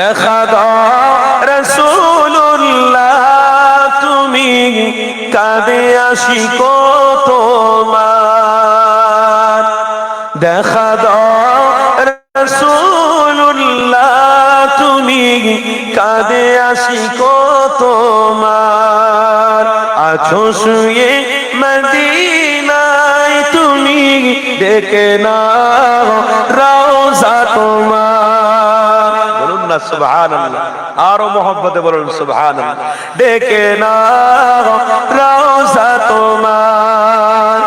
দেখা দাও রাসূলুল্লাহ, তুমি কাঁদে আশিক তোমার। দেখা দাও রাসূলুল্লাহ, তুমি কাঁদে আশিক তোমার। আছো শুয়ে মদিনায়, তুমি ডেকে নাও রওজা তোমার। বলুন না সুবহানাল্লাহ, আরো মোহাব্বতে বলুন সুবহানাল্লাহ। ডেকে নাও রওজা তোমার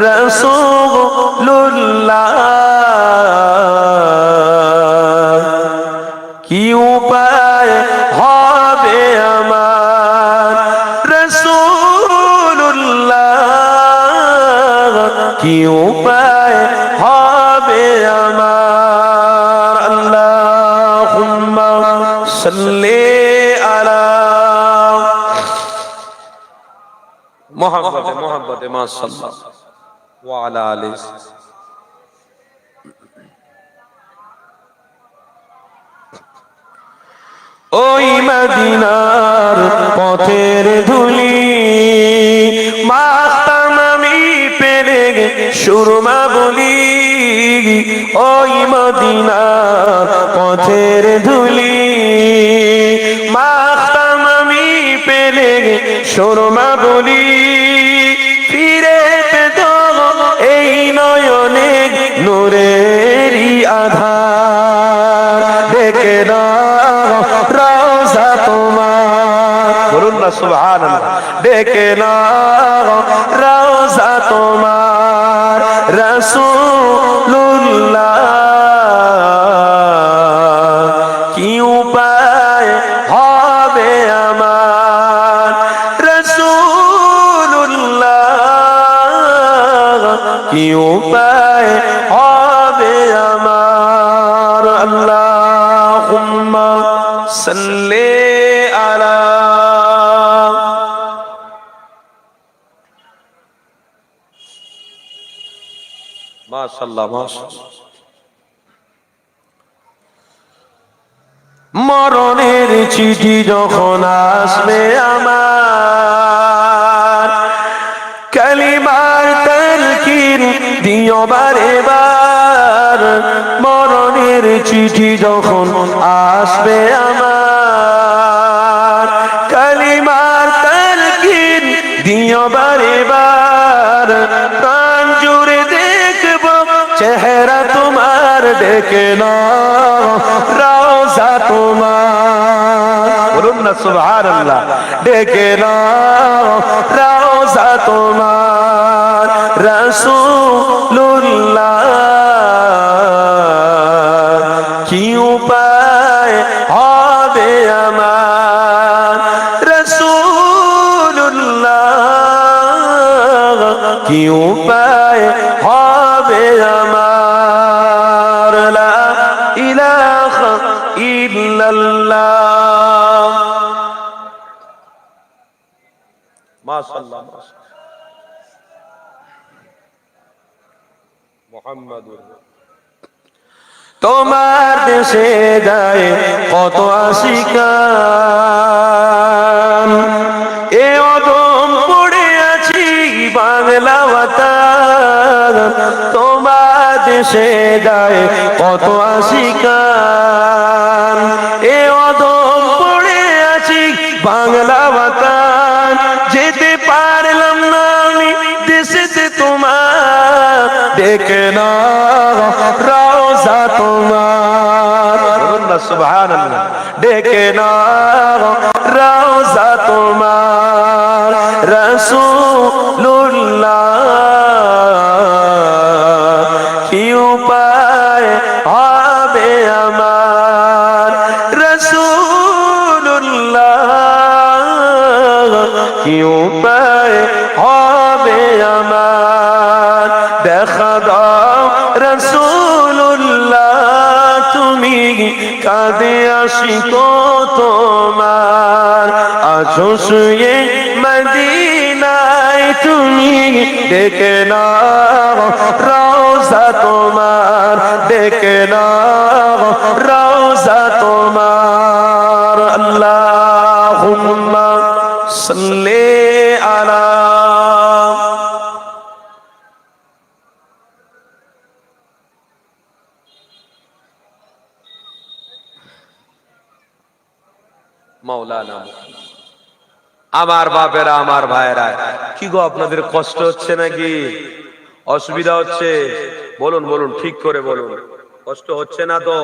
রাসূলুল্লাহ। কি উপায় হবে আমার রাসূলুল্লাহ, কি উপায় হবে আমার। আল্লাহুম্মা সাল্লি আলা। মোহাব্বতে মোহাব্বতে মাশাআল্লাহ ওয়া আলা আলিহি। ওই মদিনার পথের ধুলি মাখতাম আমি পেরে সুরমা বলি। ওই মদিনার পথের ধুলি মাখতাম আমি পেরে সুরমা বলি। ফিরে পেত এই নয়নে নূরেরই আধার। ডেকে নাও রওজা তোমার। বলুন না সুবহানাল্লাহ। ডেকে নাও রওজা তোমার রাসূলুল্লাহ। কি উপায় হবে আমার রাসূলুল্লাহ, কি উপায় হবে আমার। আল্লাহুম্মা সাল্লি আলা। মাশাআল্লাহ মাশাআল্লাহ। মরণের চিঠি যখন আসবে আমার, কালিমার তালকিন দিও বারে বার। মরণের চিঠি যখন আসবে আমার, কালিমার তালকিন দিও বারে বার। প্রাণ জুড়ে দেখব চেহারা তোমার। ডেকে নাও রওজা তোমার। বলুন না সুবহানাল্লাহ। ডেকে নাও রওজা তোমার রাসূলুল্লাহ। কি উপায় হবে আমার রাসূলুল্লাহ, কি উপায় হবে আমার। লা ইলাহা ইল্লাল্লাহ। মাশাআল্লাহ মাশাআল্লাহ। মুহাম্মাদুর তোমার দেশে যায় কত আশিকান, এ অদম পড়ে আছি বাংলা ওয়াতান। তোমার দেশে যায় কত আশিকান, এ অধম পড়ে আছি বাংলা বাতান, যেতে পারলাম না আমি দেশেতে তোমার, দেখে না রওজা তোমার, বলুন না সুবহানাল্লাহ, ডেকে না রওজা তোমার রাসূলুল্লাহ, কি উপায় হবে আমার রাসূলুল্লাহ, কি উপায় হবে আমার, দেখা দাও রাসূলুল্লাহ, তুমি কাঁদে আশিক তোমার, আছো শুয়ে মদিনায় তুমি, ডেকে নাও রওজা তোমার, ডেকে নাও রওজা তোমার, আল্লাহুম্মা সাল্লি আলা মাওলানা। আমার বাপেরা, আমার ভাইরা, কি গো আপনাদের কষ্ট হচ্ছে নাকি, অসুবিধা হচ্ছে? বলুন বলুন, ঠিক করে বলুন, কষ্ট হচ্ছে না তো?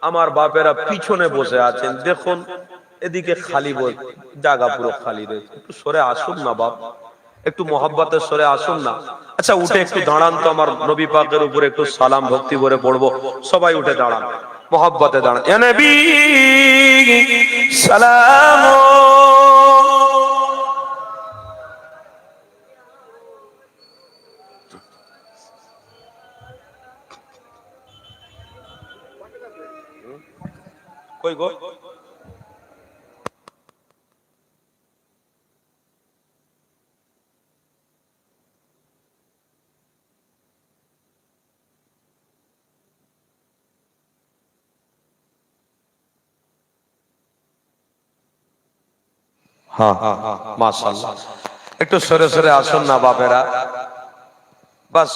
আমার বাপেরা পিছনে বসে আছেন, দেখুন এদিকে খালি জায়গা পুরো খালি রয়েছে, একটু সরে আসুন না বাপ, একটু মহব্বতের সরে আসুন না। আচ্ছা উঠে একটু দাঁড়ান তো, আমার নবী পাকের উপরে একটু সালাম ভক্তি করে পড়বো, সবাই উঠে দাঁড়ান, মহব্বতে দাঁড়ান। ইয়া নবী সালাম, কই গো? হ্যাঁ হ্যাঁ হ্যাঁ, মাশাআল্লাহ, একটু সরে সরে আসুন না বাপেরা, বাস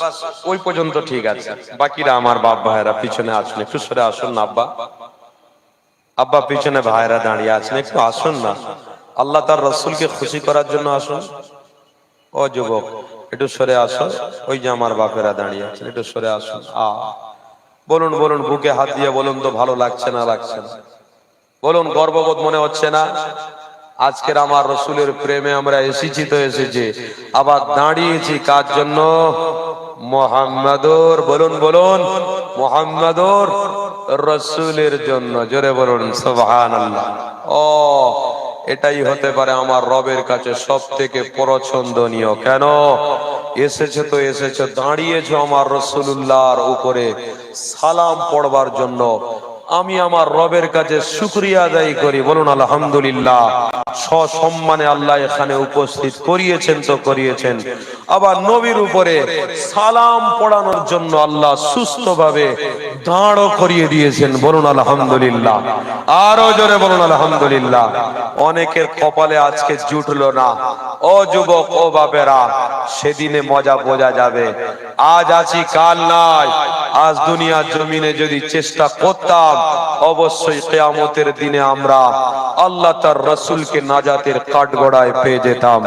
ওই পর্যন্ত ঠিক আছে, বাকিরা আমার বাপ ভাইরা পিছনে আসুন, একটু সরে আসুন না আব্বা, আব্বা পিছনে ভাইরা দাঁড়িয়ে আছেন, একটু আসুন না, আল্লাহ তার রাসূলকে খুশি করার জন্য আসুন। ও যুবক একটু সরে আসুন, ওই যে আমার বাপেরা দাঁড়িয়ে আছেন, একটু সরে আসুন। বলুন বলুন, বুকে হাত দিয়ে বলুন তো, ভালো লাগছে না লাগছে না? বলুন, গর্ববোধ মনে হচ্ছে না? আজকের আমার রাসূলের প্রেমে আমরা এসেছি তো এসেছি, আবার দাঁড়িয়েছি কার জন্য? মুহাম্মাদুর, বলুন বলুন, মুহাম্মাদুর রাসূলের জন্য, জোরে বলুন সুবহানাল্লাহ। ও এটাই হতে পারে আমার রবের কাছে সবথেকে পছন্দনীয়। কেন এসেছে? তো এসেছে, দাঁড়িয়েছো আমার রাসূলুল্লাহর উপরে সালাম পড়বার জন্য। আমি আমার রবের কাছে শুকরিয়া আদায় করি, বলুন আলহামদুলিল্লাহ। সসম্মানে আল্লাহ এখানে উপস্থিত করিয়েছেন তো করিয়েছেন, আবার নবীর উপরে সালাম পড়ানোর জন্য আল্লাহ সুস্থভাবে দাঁড় করিয়ে দিয়েছেন, বলুন আলহামদুলিল্লাহ। আরো জোরে বলুন আলহামদুলিল্লাহ। অনেকের কপালে আজকে জুটলো না, ও যুবক ও বাপেরা, সেদিনে মজা বোঝা যাবে। আজ আছি কাল নাই, আজ দুনিয়ার জমিনে যদি চেষ্টা করতাম, অবশ্যই কিয়ামতের দিনে আমরা আল্লাহ তার রাসূলকে নাজাতের কাঠগড়ায় পেয়ে যেতাম।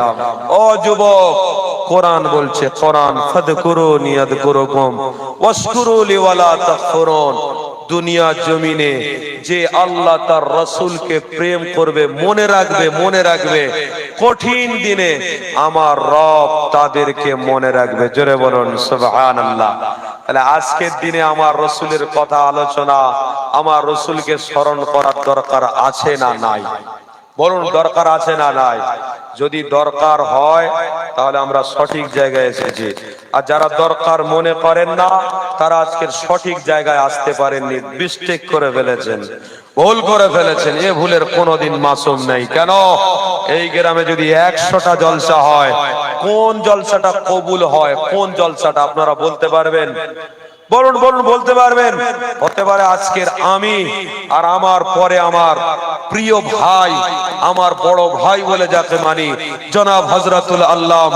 ও যুবক, কোরআন বলছে, কোরআন ফাদকুরুনি আযকুরুকুম ওয়াশকুরুলি ওয়ালা তাকফুরুন। দুনিয়া জমিনে যে আল্লাহ তার রাসূলকে প্রেম করবে, মনে রাখবে, মনে রাখবে, কঠিন দিনে আমার রব তাদেরকে মনে রাখবে, জোরে বলুন সুবহানাল্লাহ। তাহলে আজকের দিনে আমার রাসূলের কথা আলোচনা, আমার রাসূলকে স্মরণ করার দরকার আছে না নাই? বলুন, দরকার আছে না নাই? যদি দরকার হয় তাহলে আমরা সঠিক জায়গায় এসেছি, আর যারা দরকার মনে করেন না তারা আজকের সঠিক জায়গায় আসতে পারেননি, মিস্টেক করে ফেলেছেন, ভুল করে ফেলেছেন। এ ভুলের কোনোদিন মাসুম নেই। কেন? এই গ্রামে যদি 100টা জলসা হয়, কোন জলসাটা কবুল হয়? কোন জলসাটা আপনারা বলতে পারবেন? বলুন বলুন, বলতে পারবেন? হতে পারে আজকের আমি আর আমার পরে আমার প্রিয় ভাই, আমার বড় ভাই বলে যাকে মানি, জনাব হযরতুল আল্লাম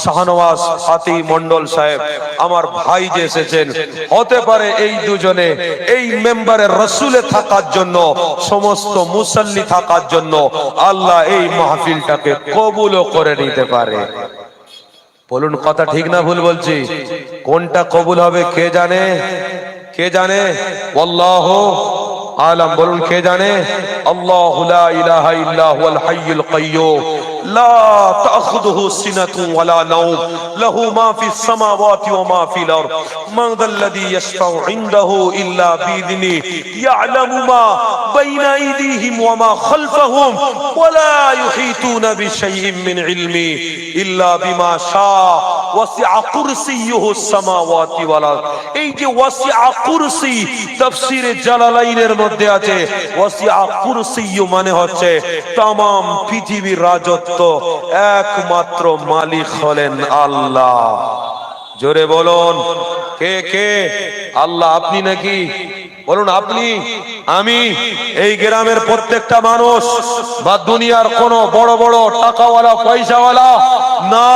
শাহনওয়াজ ফাতি মন্ডল সাহেব, আমার ভাই যে এসেছেন, হতে পারে এই দুজনে এই মেম্বারে রসুলে থাকার জন্য, সমস্ত মুসল্লি থাকার জন্য আল্লাহ এই মাহফিলটাকে কবুলও করে নিতে পারে। বলুন কথা ঠিক না ভুল বলছি? কোনটা কবুল হবে কে জানে? কে জানে? আল্লাহু আলাম। বলুন কে জানে? আল্লাহু লা ইলাহা ইল্লা হুয়াল হাইয়ুল কাইয়্যুম লা তাখুযুহু সিনাতুন ওয়ালা নাওম লাহু মা ফিস সামাওয়াতি ওয়া মা ফিল আরদ মান যাল্লাযী ইয়াশফাউ ইনদাহু ইল্লা বিইذনি ইয়ালামু মা বাইনা আইদিহিম ওয়া মা খালফাহুম ওয়া লা ইউহিতুনা বিশাইইন মিন ইলমি ইল্লা বিমা শাআ ওয়াসিআ কুরসিয়্যুহুস সামাওয়াতি ওয়াল আরদ। এই যে ওয়াসিআ কুরসি, তাফসীরে জালালাইনের মধ্যে আছে ওয়াসিআ কুরসিয়্যু মানে হচ্ছে तमाम পৃথিবীর রাজত্ব একমাত্র মালিক হলেন আল্লাহ। জোরে বলুন কে কে? আল্লাহ। আপনি নাকি? বলুন আপনি, আমি, এই গ্রামের প্রত্যেকটা মানুষ, বা দুনিয়ার কোন বড় বড় টাকাওয়ালা পয়সাওয়ালা না,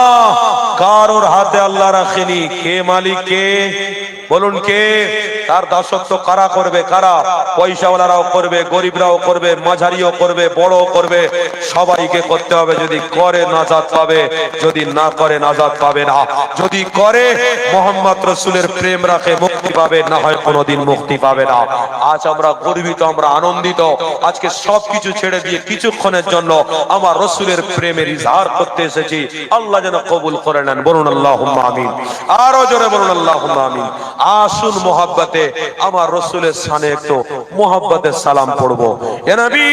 কারোর হাতে আল্লাহ রাখেনি। কে মালিক? কে? বলুন কে? তার দাসত্ব কারা করবে? কারা? পয়সাওয়ালারাও করবে, গরিবরাও করবে, মাঝারিও করবে, বড়ও করবে, সবাইকে করতে হবে। যদি করে নাজাত পাবে, যদি না করে নাজাত পাবে না। যদি করে মোহাম্মদ রাসূলের প্রেম রাখে মুক্তি পাবে, না হয় কোনোদিন মুক্তি পাবে না। আজ আমরা গর্বিত, আমরা আনন্দিত। আজকে সবকিছু ছেড়ে দিয়ে কিছুক্ষণের জন্য আমার রাসূলের প্রেমের ইজহার করতে এসেছি। আল্লাহ যেন কবুল করে নেন। বলুন আল্লাহুম্মা আমিন। আরো জোরে বলুন আল্লাহুম্মা আমিন। আসুন মোহাব্বতে আমার রাসূলের শানে একটু মোহাব্বতের সালাম পড়বো। ইয়া নবী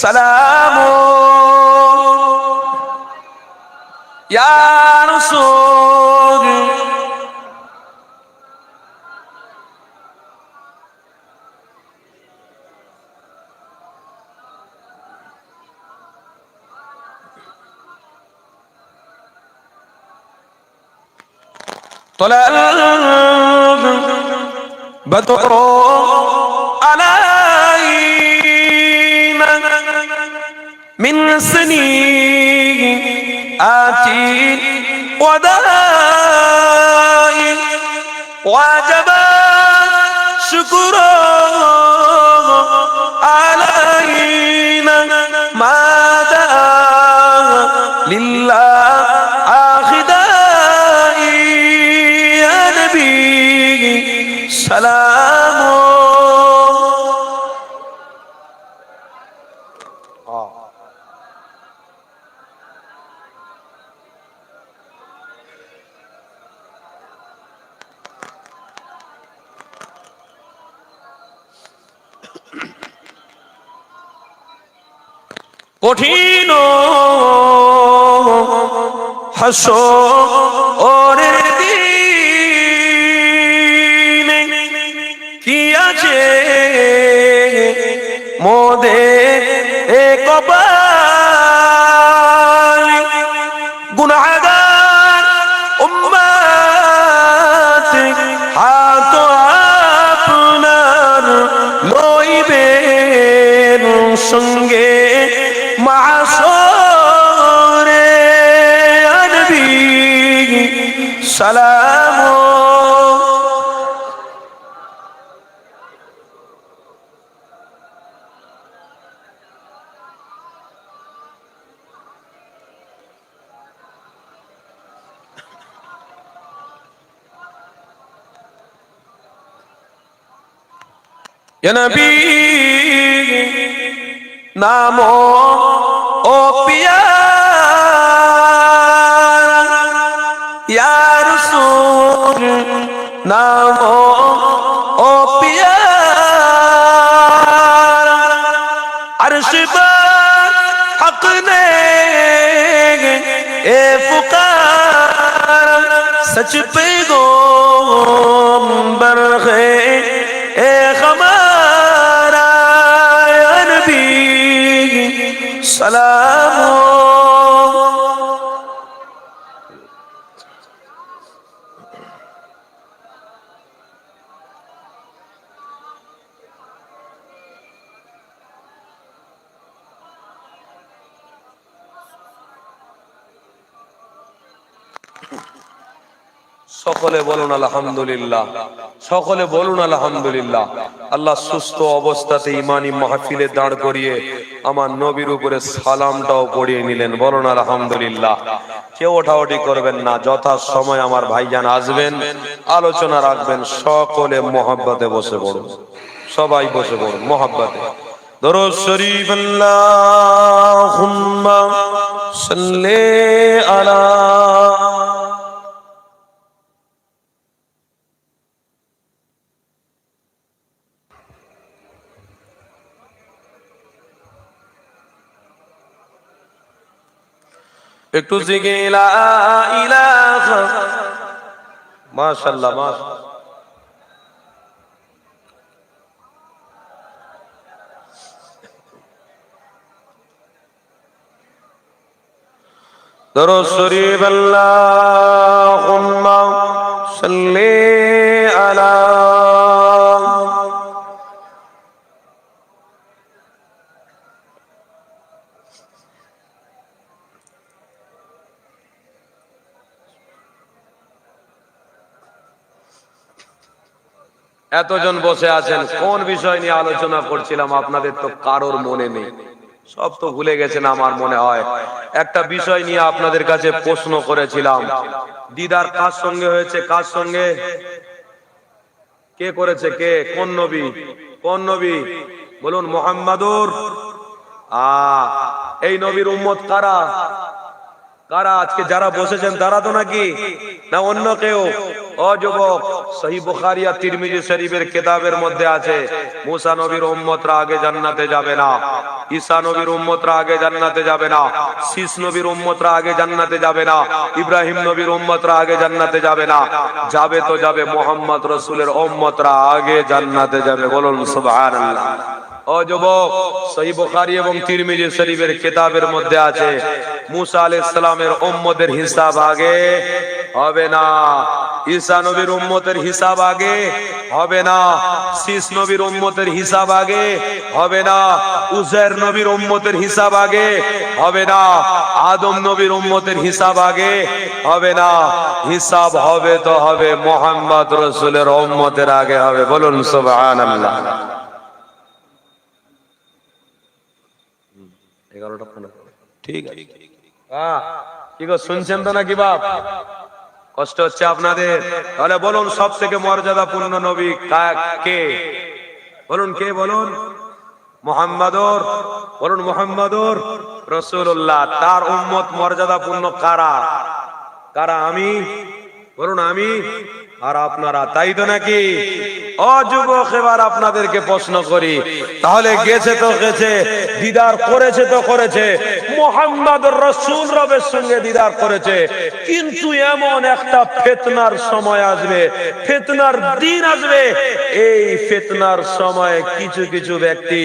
সালাম, ইয়া রাসূল طلع البدر علينا من سنيئات وداء وجب شكر علينا ما دعا لله সালাম। কঠিন হাসরের দিনে কি আছে মোদের এ কপাল, গুনাহগার উম্মত হাত আপনার লইবেন সঙ্গে মাহশরে। নবী সালাম। ইয়া নবী নাম ও পিয়ারা, ইয়া রাসূল নাম ও পিয়ারা, আরশ पर हक ने ए पुकारा, सच पैगंबर है ए हमारा। या नबी सलाम। সকলে বলুন আলহামদুলিল্লাহ, সকলে বলুন আলহামদুলিল্লাহ। আল্লাহ সুস্থ অবস্থাতে ইমানি মাহফিলে দাঁড় করিয়ে আমার নবীর উপরে সালামটাও পড়িয়ে নিলেন, বলুন আলহামদুলিল্লাহ। কেউ ওঠাওঠি করবেন না, যথা সময় আমার ভাইজান আসবেন, আলোচনা রাখবেন, সকলে মোহাব্বতে বসে পড়ুন, সবাই বসে পড়ুন মোহাব্বতে। দরুদ শরীফ আল্লাহুম্মা সাল্লি আলা একটু জিগে লা ইলাহা, মাশাআল্লাহ মাশাআল্লাহ। দরুদ শরীফ আল্লাহুম্মা সাল্লি আলা এতজন বসে আছেন, কোন বিষয় নিয়ে আলোচনা করছিলাম আপনাদের তো কারোর মনে নেই, সব তো ভুলে গেছেন আমার মনে হয়। একটা বিষয় নিয়ে আপনাদের কাছে প্রশ্ন করেছিলাম, দিদার কার সঙ্গে হয়েছে, কার সঙ্গে, কে করেছে, কে, কোন নবী, কোন নবী বলুন? মুহাম্মাদুর। এই নবীর উম্মত কারা? কারা আজকে যারা বসেছেন তারা তো নাকি, না অন্য কেউ? ও যুবক, সহিহ বুখারী আর তিরমিজি শরীফের কিতাবের মধ্যে আছে, মুসা নবীর উম্মতরা আগে জান্নাতে যাবে না, ঈসা নবীর উম্মতরা আগে জান্নাতে যাবে না, শীষ নবীর উম্মতরা আগে জান্নাতে যাবে না, ইব্রাহিম নবীর উম্মতরা আগে জান্নাতে যাবে না, যাবে তো যাবে মুহাম্মদ রাসূলের উম্মতরা আগে জান্নাতে যাবে, বলুন সুবহানাল্লাহ। ও যুবক, সহিহ বুখারী এবং তিরমিজি শরীফের কিতাবের মধ্যে আছে, মুসা আলাইহিস সালামের উম্মতের হিসাব আগে হবে না, ঈসা নবীর উম্মতের হিসাব আগে হবে না, শীষ নবীর উম্মতের হিসাব আগে হবে না, উযাইর নবীর উম্মতের হিসাব আগে হবে না, আদম নবীর উম্মতের হিসাব আগে হবে না, হিসাব হবে তো হবে মুহাম্মদ রাসূলের উম্মতের আগে হবে, বলুন সুবহানাল্লাহ। 11টা ফোন, ঠিক আছে? কি গো, শুনছেন তো নাকি বাপ? কষ্ট হচ্ছে আপনাদের? তাহলে বলুন সব থেকে মর্যাদাপূর্ণ নবী কে? বলুন কে? বলুন মুহাম্মাদুর, বলুন মুহাম্মাদুর রাসূলুল্লাহ। তার উম্মত মর্যাদাপূর্ণ কারা? কারা? আমি, বলুন আমি আর আপনারা, তাই তো নাকি? ও যুবক, এবার আপনাদেরকে প্রশ্ন করি, তাহলে গেছে তো গেছে, দিদার করেছে তো করেছে, মুহাম্মদুর রাসূল রবের সঙ্গে দিদার করেছে, কিন্তু এমন একটা ফিতনার সময় আসবে, ফিতনার দিন আসবে, এই ফিতনার সময় কিছু কিছু ব্যক্তি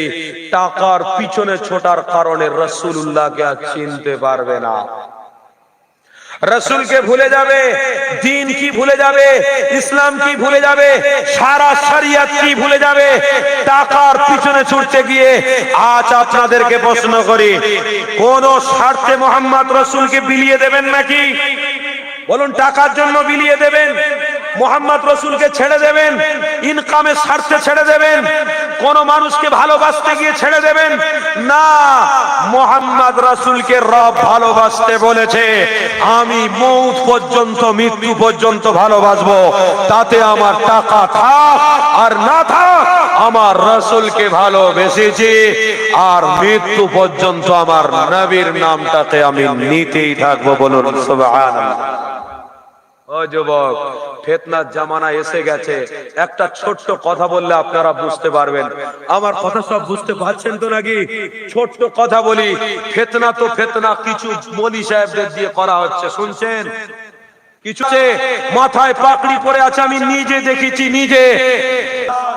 টাকার পিছনে ছোটার কারণে রাসূলুল্লাহকে আর চিনতে পারবে না, রসুলকে ভুলে যাবে, দিন কি ভুলে যাবে, ইসলাম কি ভুলে যাবে, সারা শরিয়ত কি ভুলে যাবে, টাকার পিছনে ছুটতে গিয়ে। আজ আপনাদেরকে প্রশ্ন করি, কোন স্বার্থে মুহাম্মদ রসুলকে বিলিয়ে দেবেন নাকি? বলুন, টাকার জন্য বিলিয়ে দেবেন? মুহাম্মদ রসুলকে ছেড়ে দেবেন? ইনকামের স্বার্থে ছেড়ে দেবেন? কোন মানুষকে ভালোবাসতে গিয়ে ছেড়ে দেবেন? না, মুহাম্মদ রাসূলকে রব ভালোবাসতে বলেছে, আমি মৌত পর্যন্ত, মৃত্যু পর্যন্ত ভালোবাসবো, তাতে আমার টাকা থাক আর না থাক, আমার রাসূলকে ভালোবেসেছি, আর মৃত্যু পর্যন্ত আমার নবীর নামটাকে আমি নিতেই থাকবো, বলুন সুবহানাল্লাহ। ও যুবক, ফিতনার জামানা এসে গেছে। একটা ছোট্ট কথা বললে আপনারা বুঝতে পারবেন। আমার কথা সব বুঝতে পারছেন তো নাকি? ছোট্ট কথা বলি, ফিতনা তো ফিতনা কিছু মৌলভী সাহেবদের দিয়ে করা হচ্ছে, শুনছেন? কিছু মাথায় পাগড়ি পরে আছে, আমি নিজে দেখেছি, নিজে।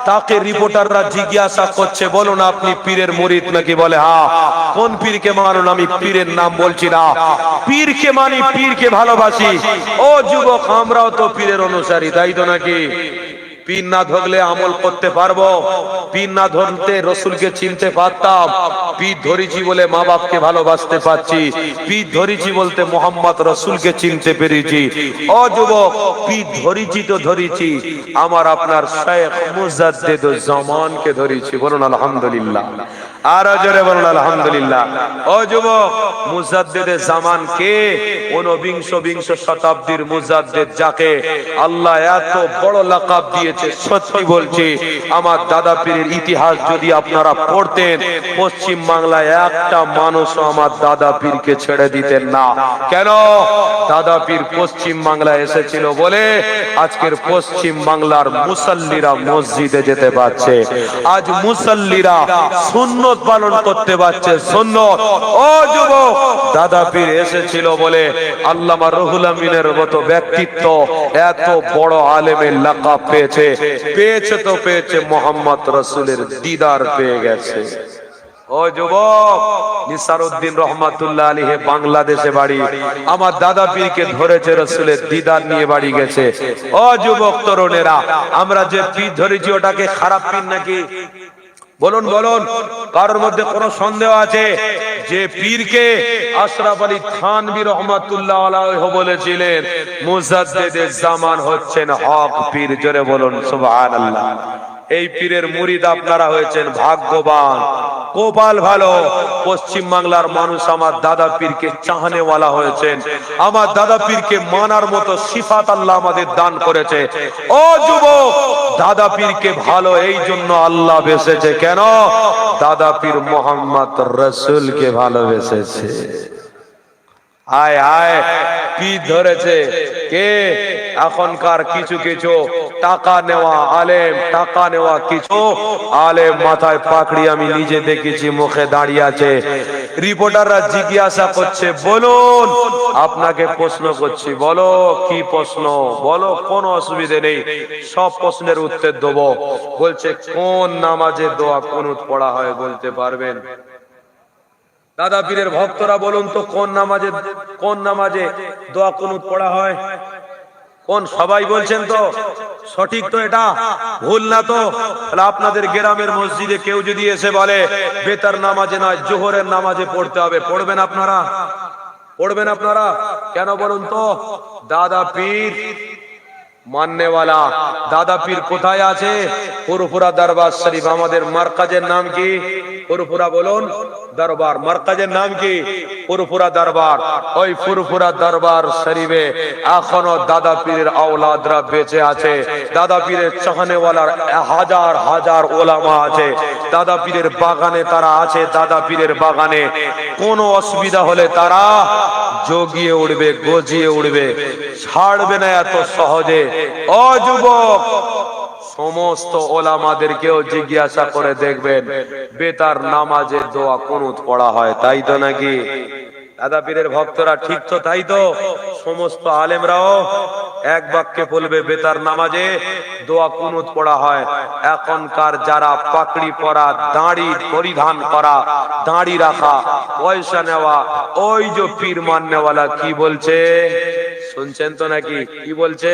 তাকে রিপোর্টাররা জিজ্ঞাসা করছে, বলুন আপনি পীরের মুরিদ নাকি? বলে হ্যাঁ। কোন পীরকে মানুন? আমি পীরের নাম বলছি না, পীরকে মানি, পীরকে ভালোবাসি। ও যুবক, আমরাও তো পীরের অনুসারী, তাই তো নাকি? পীর না ধরলে আমল করতে পারবো? পীর না ধরতে রসুলকে চিনতে পারতাম? পীর ধরেছি বলে মা বাপকে ভালোবাসতে পারছি, পীর ধরেছি বলতে মোহাম্মদ রসুলকে চিনতে পেরেছি। ও যুবক, পীর ধরেছি তো ধরেছি, আমার আপনার শেখ মুজাদ্দিদ জামানকে ধরেছি। বলুন আলহামদুলিল্লাহ, আর জোরে বলুন আলহামদুলিল্লাহ। ও যুবক, মুজাদ্দিদ জামান কে? ঊনবিংশ শতাব্দীর মুজাদ্দিদ, যাকে আল্লাহ এত বড় লাকাব দিয়েছে। সত্যি বলছি, আমার দাদা পীরের ইতিহাস যদি আপনারা পড়তেন, পশ্চিম বাংলায় একটা মানুষও আমার দাদা পীরকে ছেড়ে দিতেন না। কেন? দাদা পীর পশ্চিম বাংলায় এসেছিল বলে আজকের পশ্চিম বাংলার মুসল্লিরা মসজিদে যেতে পারছে, আজ মুসল্লিরা সুন্নত পালন করতে পারছে। সুন্নত। ও যুবক, দাদা পীর এসেছিল বলে আল্লামা রুহুল আমিনের মতো ব্যক্তিত্ব এত বড় আলেমের লাকাব পেয়েছে। পেয়েছে তো পেয়েছে, মোহাম্মদ রসুলের দিদার পেয়ে গেছে। ও যুবক, নিসারউদ্দিন রহমাতুল্লাহ আলাইহি বাংলাদেশে বাড়ি, আমার দাদা পীরকে ধরেছে, রসুলের দিদার নিয়ে বাড়ি গেছে। ও যুবক তরুণেরা, আমরা যে পীর ধরেছি ওটাকে খারাপ পীর নাকি? বলুন বলুন, কারোর মধ্যে কোনো সন্দেহ আছে? যে পীরকে আশরাফ আলী থানভী রহমাতুল্লাহ আলাইহি বলেছিলেন মুজাদ্দিদ জামান হচ্ছেন হক পীর। জোরে বলুন সুবহানাল্লাহ। এই পীরের মুরিদ আপনারা হয়েছেন ভাগ্যবান, কপাল ভালো। পশ্চিম বাংলার মানুষ আমার দাদা পীরকে চাহনেওয়ালা হয়েছেন, আমার দাদা পীরকে মানার মতো সিফাত আল্লাহ আমাদের দান করেছে। ও যুবক, দাদা পীরকে ভালো এই জন্য আল্লাহ বেসেছে। কেন? দাদা পীর মোহাম্মদ রসুলকে ভালোবেসেছে। আয় আয়, পীর ধরেছে কে? এখনকার কিছু কিছু টাকা নেওয়া আলেম, টাকা নেওয়া কিছু আলেম, মাথায় পাকড়ি আমি নিজে দেখেছি, মুখে দাঁড়িয়ে আছে। রিপোর্টাররা জিজ্ঞাসা করছে, বলুন, আপনাকে প্রশ্ন করছি, বলো কি প্রশ্ন, বলো, কোনো অসুবিধে নেই, সব প্রশ্নের উত্তর দেবো। বলছে কোন নামাজে দোয়া কুনুত পড়া হয় বলতে পারবেন? দাদা পীরের ভক্তরা বলুন তো, কোন নামাজে দোয়া কুনুত পড়া হয়? কোন? সবাই বলছেন তো? সঠিক তো? এটা ভুল না তো? তাহলে আপনাদের গ্রামের মসজিদে কেউ যদি এসে বলে বেতার নামাজে নয় জোহরের নামাজে পড়তে হবে, পড়বেন আপনারা? পড়বেন আপনারা? কেন বলুন তো? দাদা পীর মাননেওয়ালা। দাদা পীর কোথায় আছে? ফুরফুরা দরবার শরীফ। আমাদের মারকাজের নাম কি? ফুরফুরা বলুন দরবার। মারকাজের নাম কি? ফুরফুরা দরবার। ওই ফুরফুরা দরবার শরীফে এখনো দাদা পীরের আওলাদরা বেঁচে আছে। দাদা পীরের চাহনেওয়ালার হাজার হাজার ওলামা আছে। দাদা পীরের বাগানে তারা আছে। দাদা পীরের বাগানে কোনো অসুবিধা হলে তারা জগিয়ে উঠবে, গজিয়ে উঠবে, ছাড়বে না এত সহজে। ও যুবক, সমস্ত ওলামাদেরকেও জিজ্ঞাসা করে দেখবেন বেতার নামাজে দোয়া কুনুত পড়া হয়, তাই তো নাকি? দাদা পীরের ভক্তরা ঠিক তো? তাই তো? সমস্ত আলেমরাও এক বাক্যে বলবে বেতার নামাজে দোয়া কুনুত পড়া হয়। এখনকার যারা পাকড়ি পরা, দাড়ি পরিধান করা, দাড়ি রাখা, পয়সা নেওয়া, ওই যে পীর মাননেওয়ালা কি বলছে শুনছেন তো নাকি? কি বলছে?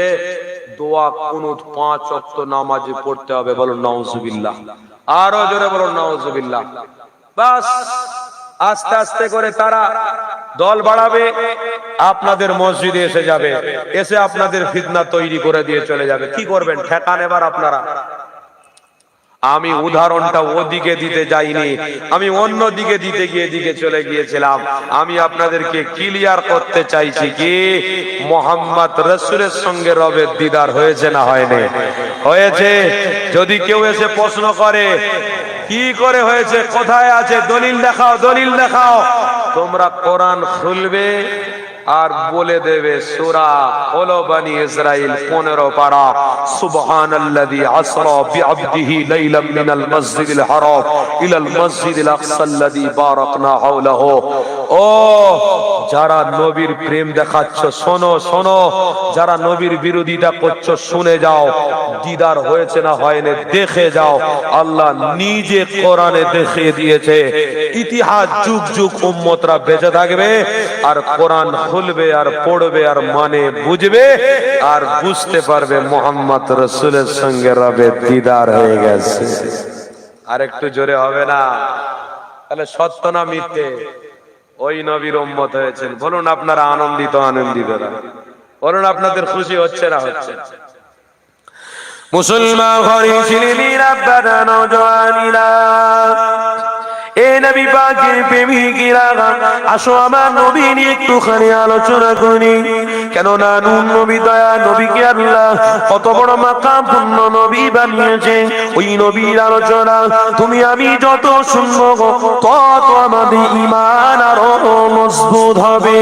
দোয়া কুনুত 5 ওয়াক্ত নামাজে পড়তে হবে। বলুন নাউজুবিল্লাহ, আরো জোরে বলুন নাউজুবিল্লাহ। বাস আস্তে আস্তে করে তারা দল বাড়াবে, আপনাদের মসজিদে এসে যাবে, এসে আপনাদের ফিতনা তৈরি করে দিয়ে চলে যাবে। কি করবেন? ঠেকা নেবার আপনারা। আমি উদাহরণটা ওদিকে দিতে যাইনি, আমি অন্য দিকে দিতে গিয়ে দিকে চলে গিয়েছিলাম। আমি আপনাদেরকে ক্লিয়ার করতে চাইছি কি মোহাম্মদ রসুলের সঙ্গে রবের দিদার হয়েছে না হয়নি? হয়েছে। যদি কেউ এসে প্রশ্ন করে কি করে হয়েছে, কোথায় আছে, দলিল দেখাও, দলিল দেখাও, তোমরা কোরআন খুলবে আর বলে দেবে সূরা হলো বনি ইসরাইল 15 পারা, সুবহানাল্লাযী আসরা বিআবদিহি লাইলাম মিনাল মসজিদিল হারাম ইলাল মসজিদিল আকসাল্লাযী বারাকনা হাওলাহু ও যারা নবীর প্রেম দেখাচ্ছ শোনো শোনো, যারা নবীর বিরোধিতা করছো শুনে যাও, দিদার হয়েছে না হয়নি দেখে যাও। আল্লাহ নিজে কোরআনে দেখিয়ে দিয়েছে, ইতিহাস যুগ যুগ উম্মতরা বেঁচে থাকবে আর কোরআন খুলবে আর পড়বে আর মানে বুঝবে আর বুঝতে পারবে মুহাম্মদ রাসূলের সঙ্গে রবের দিদার হয়ে গেছে। আর একটু জোরে হবে না? তাহলে সত্য না মিথ্যে? ওই নবীর উম্মত হয়েছেন। বলুন আপনারা আনন্দিত আনন্দিত না? বলুন আপনাদের খুশি হচ্ছে না হচ্ছে? মুসলমান ঘরে ছেলেমেয়েরা বাবা নওজওয়ানেরা, এ নবী পাকের প্রেমিকেরা, আসো আমার নবী নিয়ে একটুখানি আলোচনা করি। কেননা নূর নবী দয়া নবীকে আল্লাহ কত বড় মাকামপূর্ণ নবী বানিয়েছে। ওই নবীর আলোচনা তুমি আমি যত শুনবো তত আমাদের ঈমান আরো মজবুত হবে।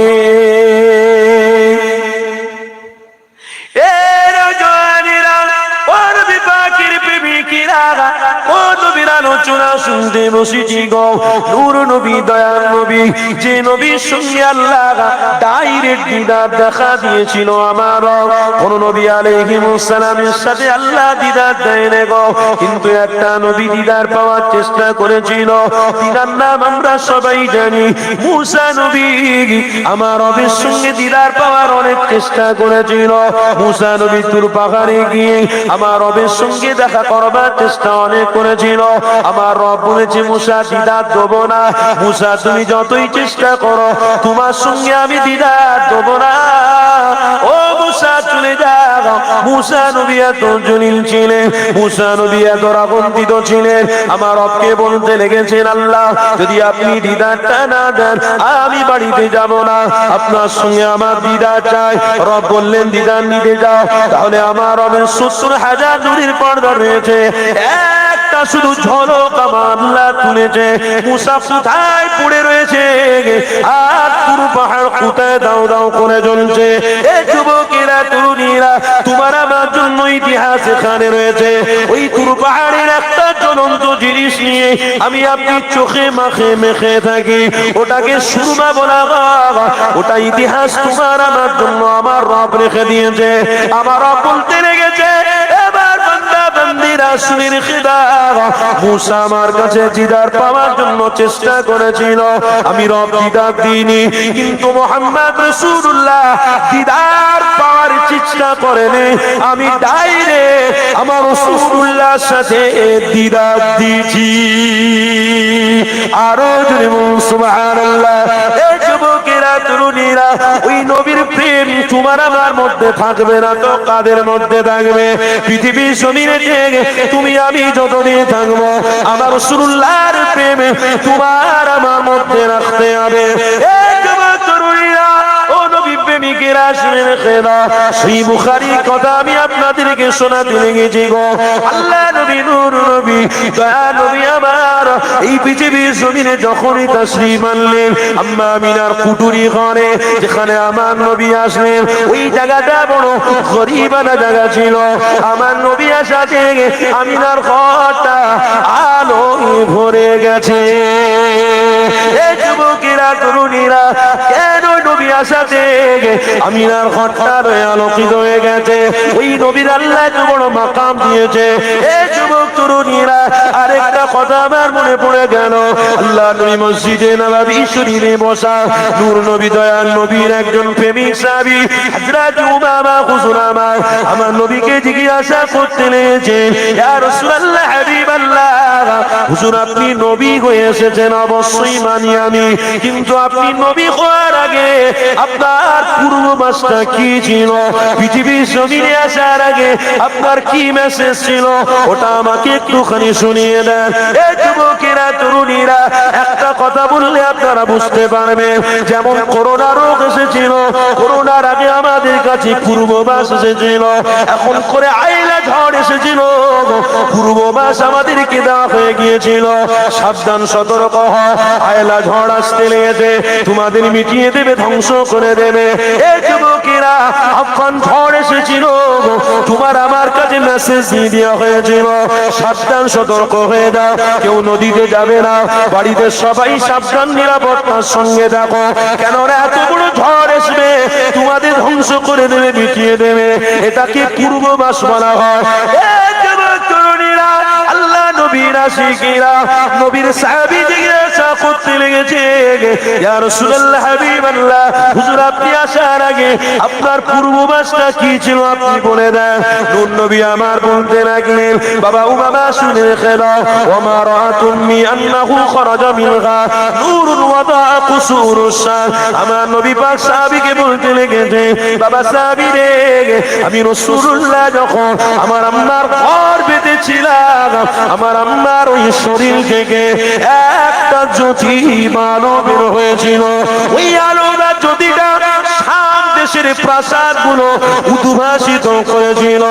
এ নওজওয়ানেরা, ও নবী পাকের প্রেমিকেরা, ও নবীর আলোচনা শুনতে বসেছি গো। নূর নবী দয়ার নবী, যে নবীর সঙ্গে আল্লাহ ডাইরেক্ট দিদার দেখা দিয়েছিল আমার কোন নবী আলাইহিস সালামের সাথে আল্লাহ দিদার দেয়নি গো। কিন্তু একটা নবী দিদার পাওয়ার চেষ্টা করেছিল, তিনার নাম আমরা সবাই জানি, মুসা নবী। আমার রবের সঙ্গে দিদার পাওয়ার অনেক চেষ্টা করেছিল। মুসা নবী তুর পাহাড়ে গিয়ে আমার রবের সঙ্গে দেখা করবার চেষ্টা অনেক করেছিল। আমার রব বলেছে, মুসা দিদার দেবো না। মুসা তুমি যতই চেষ্টা করো তোমার সঙ্গে আমি দিদার দেবো না। ও মুসা চলে যাও। মুসা নবী এত জলিল ছিলেন, মুসা নবী এত রাগান্বিত ছিলেন, আমার রবকে বলতে লেগেছেন, আল্লাহ যদি আপনি দিদারটা না দেন আমি বাড়িতে যাব না, আপনার সঙ্গে আমার দিদার চাই। রব বললেন, দিদার নিতে যাও। তাহলে আমার রবের ৭০,০০০ নূরের পর্দা রয়েছে, একটা শুধু ঝলক আমার আল্লাহ তুলেছে। মুসা কোথায় পড়ে রয়েছে আর পুরো পাহাড় কোথায় দাও দাও করে জ্বলছে। এই যুবকেরা তরুণীরা, তোমার আমার জন্য ইতিহাস এখানে রয়েছে। ওই পুরো পাহাড়ের একটা জ্বলন্ত জিনিস নিয়ে আমি আপনি চোখে মাখে মেখে থাকি, ওটাকে সুরমা বলা হয়। ওটা ইতিহাস তোমার আমার জন্য আমার রব রেখে দিয়েছে। আমার রব বলতে লেগেছে, এবার বান্দা বান্দিরা শুনে রেখে দাও, মুসা আমার কাছে দিদার পাওয়ার জন্য চেষ্টা করেছিল, আমি রব দিদার দিইনি। কিন্তু মুহাম্মদ রাসূলুল্লাহ দিদার পাওয়ার চেষ্টা করেনি, আমি ডাইরেক্ট আমার রাসূলুল্লাহর সাথে দিদার দিয়েছি। আরো জোরে বলুন সুবহানাল্লাহ। এই যুবকেরা তরুণীরা, ওই নবীর প্রেম তোমার আমার মধ্যে থাকবে না তো কাদের মধ্যে থাকবে? পৃথিবীর জমিনে থেকে তুমি আমি যতদিন থাকবো আমার রাসূলুল্লাহর প্রেম তোমার আমার মধ্যে রাখতে হবে। এই যুবক তরুণীরা, ও নবী প্রেমিকেরা শুনে রেখে দাও, সেই বুখারীর কথা আমি আপনাদেরকে শোনাতে লেগেছি গো। আল্লাহ নবী নূর নবী দয়া নবী আমার এই পৃথিবীর জমিনে যখনই তাশরীফ আনলেন, আম্মা আমিনার কুটুরি ঘরে যেখানে আমার নবী আসলেন, ওই জায়গাটা বড় গরীবানা জায়গা ছিল। আমার নবী আসা থেকে আমিনার ঘরটা আলোয় ভরে গেছে। এই যুবকেরা তরুণীরা, কেন নবী আসা থেকে আমিনার ঘরটা আলোকিত হয়ে গেছে? ওই নবীর আল্লাহ এত বড় মাকাম দিয়েছে। এই যুবক তরুণীরা, আরেকটা কথা আমার মনে পড়ে গেল। আল্লাহ নবী মসজিদে নববী শরীফে বসা, নূর নবী দয়াল নবীর একজন প্রেমিক সাহাবী হযরত উমামা খুজুরামা আমার নবীকে জিজ্ঞাসা করতে লেগেছে, ইয়া রাসূলুল্লাহ হাবিবাল্লাহ, হুজুর আপনি নবী হয়ে এসেছেন অবশ্যই মানি আমি, কিন্তু আপনি নবী হওয়ার আগে আপনার পূর্বাভাসটা কি ছিল? পৃথিবীর জমিনে আসার আগে আপনার কি মেসেজ ছিল ওটা আমাকে একটুখানি শুনিয়ে দেন। এই যুবকেরা তরুণীরা, একটা কথা বললে আপনারা বুঝতে পারবেন। যেমন করোনা রোগ এসেছিল, করোনার আগে আমাদের কাছে পূর্বাভাস এসেছিল, এখন করে আইলা ঝড় এসেছিল, পূর্বাভাস আমাদেরকে দেওয়া হয়ে গিয়েছিল, সাবধান সতর্ক হও, আইলা ঝড় আসতে লেগেছে, তোমাদের মিটিয়ে দেবে, ধ্বংস করে দেবে। এই যুবকেরা, আফগান ঝড় এসেছিল, তোমার আমার কাছে মেসেজ দিয়ে দেওয়া হয়েছিল, সাবধান সতর্ক হয়ে দাও, কেউ নদীতে যাবে না, বাড়িতে সবাই সাবধান নিরাপত্তার সঙ্গে থাকো, কেননা এত বড় ঝড় আসবে তোমাদের ধ্বংস করে দেবে, মিটিয়ে দেবে। এটাকে পূর্ববাস বলা হয়। আল্লাহ নবীর আশিকেরা নবীর সাহাবী জিজ্ঞাসা করতে লেগেছে, ইয়া রাসূলুল্লাহ হাবিবাল্লাহ, হুজুর আপনি আসার আগে আপনার পূর্ববাসটা কি ছিল আপনি বলে দেন। নূর নবী আমার বলতে লাগলেন, বাবা উমামা শুনে রেখে দাও, ওয়া মা রাআতুনি আন্নাহু খারাজা মিনহা নূরুন ওয়া দাআ কুসুরুস শাম। আমার নবী পাক সাহাবীকে বলতে লেগেছে, বাবা সাহাবী রে, আমি রাসূলুল্লাহ যখন আমার আম্মার গর্ভেতে ছিলাম, আমার আম্মার ওই শরীর থেকে একটা জ্যোতি আলো বের হয়েছিল। ওই আলোটা জ্যোতিটা শাম দেশের প্রাসাদ গুলো উদ্ভাসিত করেছিল।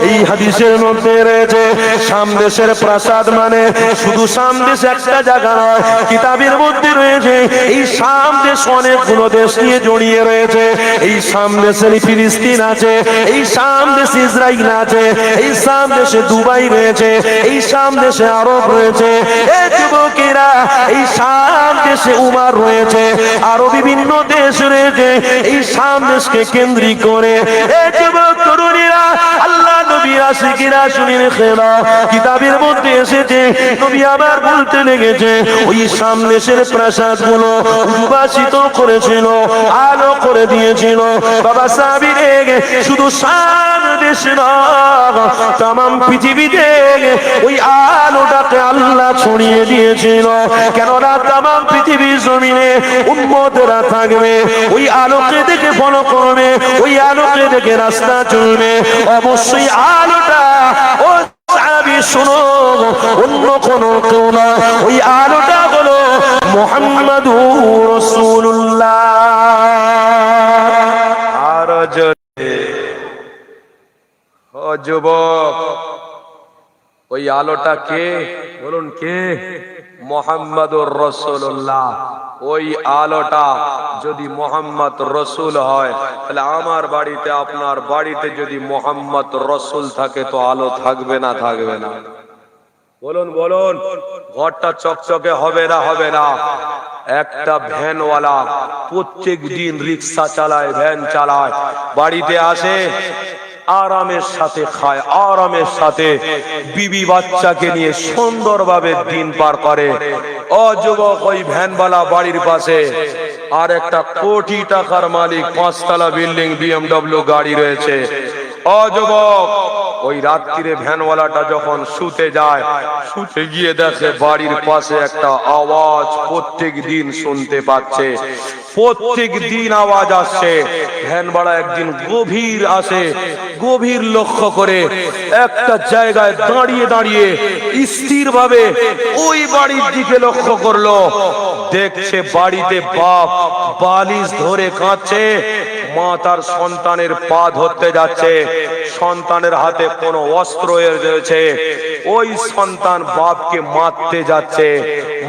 এই হাদিসের মধ্যে রয়েছে শাম দেশের প্রাসাদ মানে শুধু শাম দেশ একটা জায়গা নয়, কিতাবের মধ্যে রয়েছে এই শাম দেশ অনেকগুলো দেশ নিয়ে জড়িয়ে রয়েছে। এই শাম দেশে ফিলিস্তিন আছে, এই শাম দেশে ইসরায়েল আছে, এই শাম দেশে দুবাই রয়েছে, এই শাম দেশে আরব রয়েছে, এই যুবকেরা এই শাম দেশে উমার রয়েছে, আরো বিভিন্ন দেশ রয়েছে। এই শাম দেশকে কেন্দ্রিক করে এই যুবক তরুণীরা আল্লাহ নবী আশিকেরা শুনে রেখে দাও, কিতাবের মধ্যে এসেছে নবী আবার বলতে লেগেছে, ওই শাম দেশের প্রাসাদ গুলো উদ্ভাসিত করেছিল, আলো করে দিয়েছিল। বাবা সাহাবী রে, শুধু শাম দেশ নয়, তামাম পৃথিবীতে ওই আলোটাকে আল্লাহ ছড়িয়ে দিয়েছিল, কেননা তামাম পৃথিবীর জমিনে উম্মতরা থাকবে, ওই আলোকে দেখে ফলো করবে, ওই আলোকে দেখে রাস্তা চলবে। অবশ্যই আলোটা ও সাহাবী শোনো, অন্য কোনো কেউ না, ওই আলোটা হলো মুহাম্মাদুর রাসূলুল্লাহ। আর ও যুবক, ওই আলোটা কে বলুন, কে? মুহাম্মাদুর রাসূলুল্লাহ। ওই আলোটা যদি মুহাম্মদ রসুল হয়, তাহলে আমার বাড়িতে আপনার বাড়িতে যদি মুহাম্মদ রসুল থাকে তো আলো থাকবে না থাকবে না? বলুন বলুন, ঘরটা চকচকে হবে না হবে না? একটা ভ্যানওয়ালা প্রত্যেক দিন রিক্সা চালায়, ভ্যান চালায়, বাড়িতে আসে, আরামের সাথে খায়, আরামের সাথে বিবি বাচ্চাকে নিয়ে সুন্দরভাবে দিন পার করে। ও যুবক, ওই ভ্যানওয়ালা বাড়ির পাশে আর একটা কোটি টাকার মালিক, 5 তলা বিল্ডিং, BMW গাড়ি রয়েছে। ও যুবক, ওই রাত্রিরে ভ্যানওয়ালাটা যখন শুতে যায়, শুতে গিয়ে দেখে বাড়ির পাশে একটা আওয়াজ প্রত্যেক দিন শুনতে পাচ্ছে, প্রত্যেক দিন আওয়াজ আসছে। ভ্যানওয়ালা একদিন গভীর আসে, গভীর লক্ষ্য করে একটা জায়গায় দাঁড়িয়ে দাঁড়িয়ে স্থির ভাবে ওই বাড়ির দিকে লক্ষ্য করলো। দেখছে বাড়িতে বাপ বালিশ ধরে কাঁদছে, মা তার সন্তানের পা ধরতে যাচ্ছে, সন্তানের হাতে কোনো অস্ত্র রয়েছে, ওই সন্তান বাপকে মারতে যাচ্ছে।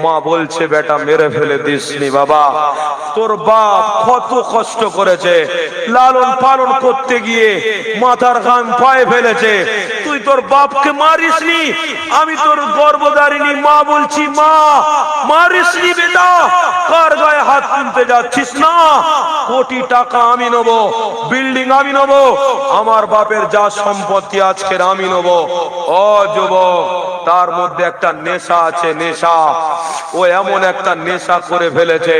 মা বলছে, বেটা মেরে ফেলে দিসনি বাবা, তোর বাপ কত কষ্ট করেছে, লালন পালন করতে গিয়ে মাথার ঘাম পায়ে ফেলেছে, তুই তোর বাপকে মারিসনি, আমি তোর গর্ভধারিণী মা বলছি, মা মারিসনি বেটা, কার গায়ে হাত তুলতে যাচ্ছিস? না, কোটি টাকা আমি নেবো, বিল্ডিং আমি নেবো, আমার বাপের যা সম্পত্তি আজকের আমি নেবো। ও যুবক, তার মধ্যে একটা নেশা আছে, নেশা। ও এমন একটা নেশা করে ফেলেছে,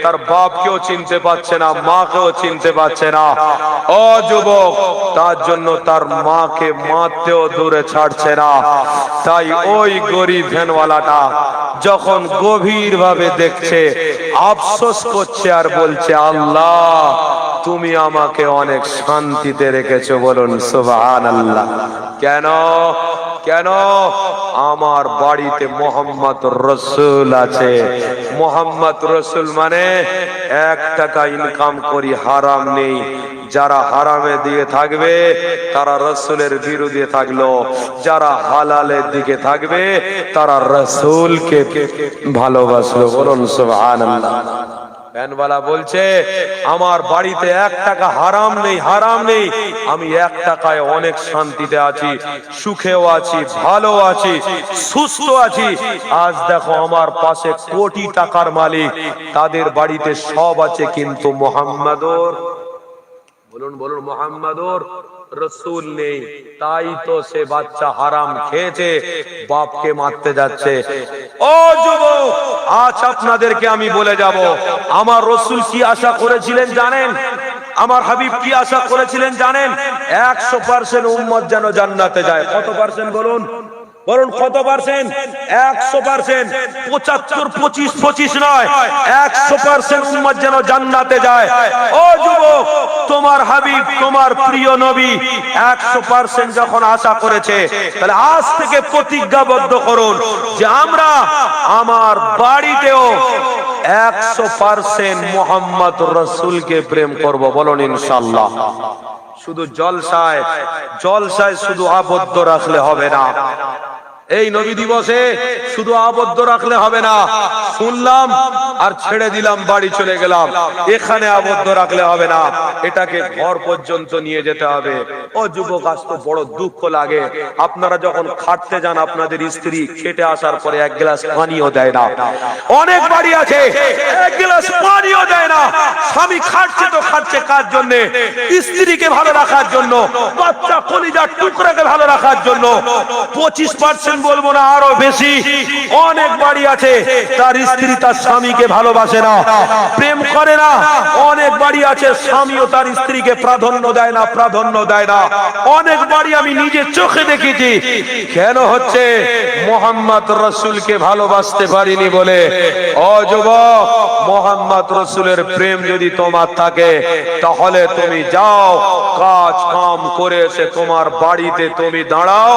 তার বাপকেও চিনতে পারছে না, মাকেও চিনতে পারছে না। ও যুবক, তার জন্য তার মাকে মারতেও দূরে ছাড়ছে না। তাই ওই গরিব ভ্যানওয়ালাটা যখন গভীর ভাবে দেখছে, আফসোস করছে আর বলছে, আল্লাহ তুমি আমাকে অনেক শান্তিতে রেখেছো। বলুন সুবহানাল্লাহ। কেন? কেন? আমার বাড়িতে মোহাম্মদ রসুল আছে। মোহাম্মদ রসুল মানে 1 টাকা ইনকাম করি, হারাম নেই। যারা হারামে দিয়ে থাকবে তারা রসুলের বিরুদ্ধে থাকলো, যারা হালালের দিকে থাকবে তারা রসুলকে ভালোবাসলো। বলুন সুবহানাল্লাহ। ভ্যানওয়ালা বলছে আমার বাড়িতে 1 টাকা হারাম নেই, হারাম নেই, আমি 1 টাকায় অনেক শান্তিতে আছি, সুখেও আছি, ভালো আছি, সুস্থ আছি। আজ দেখো আমার পাশে কোটি টাকার মালিক, তাদের বাড়িতে সব আছে, কিন্তু মুহাম্মাদুর, বলুন বলুন, মুহাম্মাদুর রাসূল নেই। তাই তো সে বাচ্চা হারাম খেয়েছে, বাপকে মারতে যাচ্ছে। ও যুবক, আজ আপনাদেরকে আমি বলে যাব, আমার রাসূল কি আশা করেছিলেন জানেন? আমার হাবিব কি আশা করেছিলেন জানেন? 100% উম্মত যেন জান্নাতে যায়। কত পার্সেন্ট বলুন? বলুন কত পার্সেন্ট? 100%। 75, 25, 25 নয়, 100% উম্মত যেন জান্নাতে যায়। ও যুবক, তোমার হাবিব, তোমার প্রিয় নবী 100% যখন আশা করেছে, তাহলে আজ থেকে প্রতিজ্ঞাবদ্ধ করুন যে আমরা আমার বাড়িতেও 100% মুহাম্মদ রাসূলকে প্রেম করব। বলুন ইনশাআল্লাহ। শুধু জলসায় শুধু আবদ্ধ রাখলে হবে না। এই নবী দিবসে শুধু আবদ্ধ রাখলে হবে না, শুনলাম আর ছেড়ে দিলাম, বাড়ি চলে গেলাম, এখানে আবদ্ধ রাখলে হবে না, এটাকে ঘর পর্যন্ত নিয়ে যেতে হবে। ও যুবক, আজ তো বড় দুঃখ লাগে, আপনারা যখন খাটতে যান, আপনাদের স্ত্রী খেটে আসার পরে 1 গ্লাস পানিও দেয় না। অনেক বাড়ি আছে 1 গ্লাস পানিও দেয় না। স্বামী খাটছে তো খাটছে কার জন্য? স্ত্রীকে ভালো রাখার জন্য, বাচ্চা কলিজার টুকরাকে ভালো রাখার জন্য। 25% বলবো না, আরো বেশি। অনেক বাড়ি আছে তার স্ত্রী তার স্বামীকে ভালোবাসে না, প্রেম করে না। অনেক বাড়ি আছে স্বামীও তার স্ত্রীকে প্রাধান্য দেয় না। অনেক বাড়ি আমি নিজে চোখে দেখেছি। কেন হচ্ছে? মুহাম্মদ রাসূলকে ভালোবাসতে পারিনি বলে। ও যুবক, মুহাম্মদ রাসূলের প্রেম যদি তোমার থাকে, তাহলে তুমি যাও, কাজ কাম করে এসে তোমার বাড়িতে তুমি দাঁড়াও,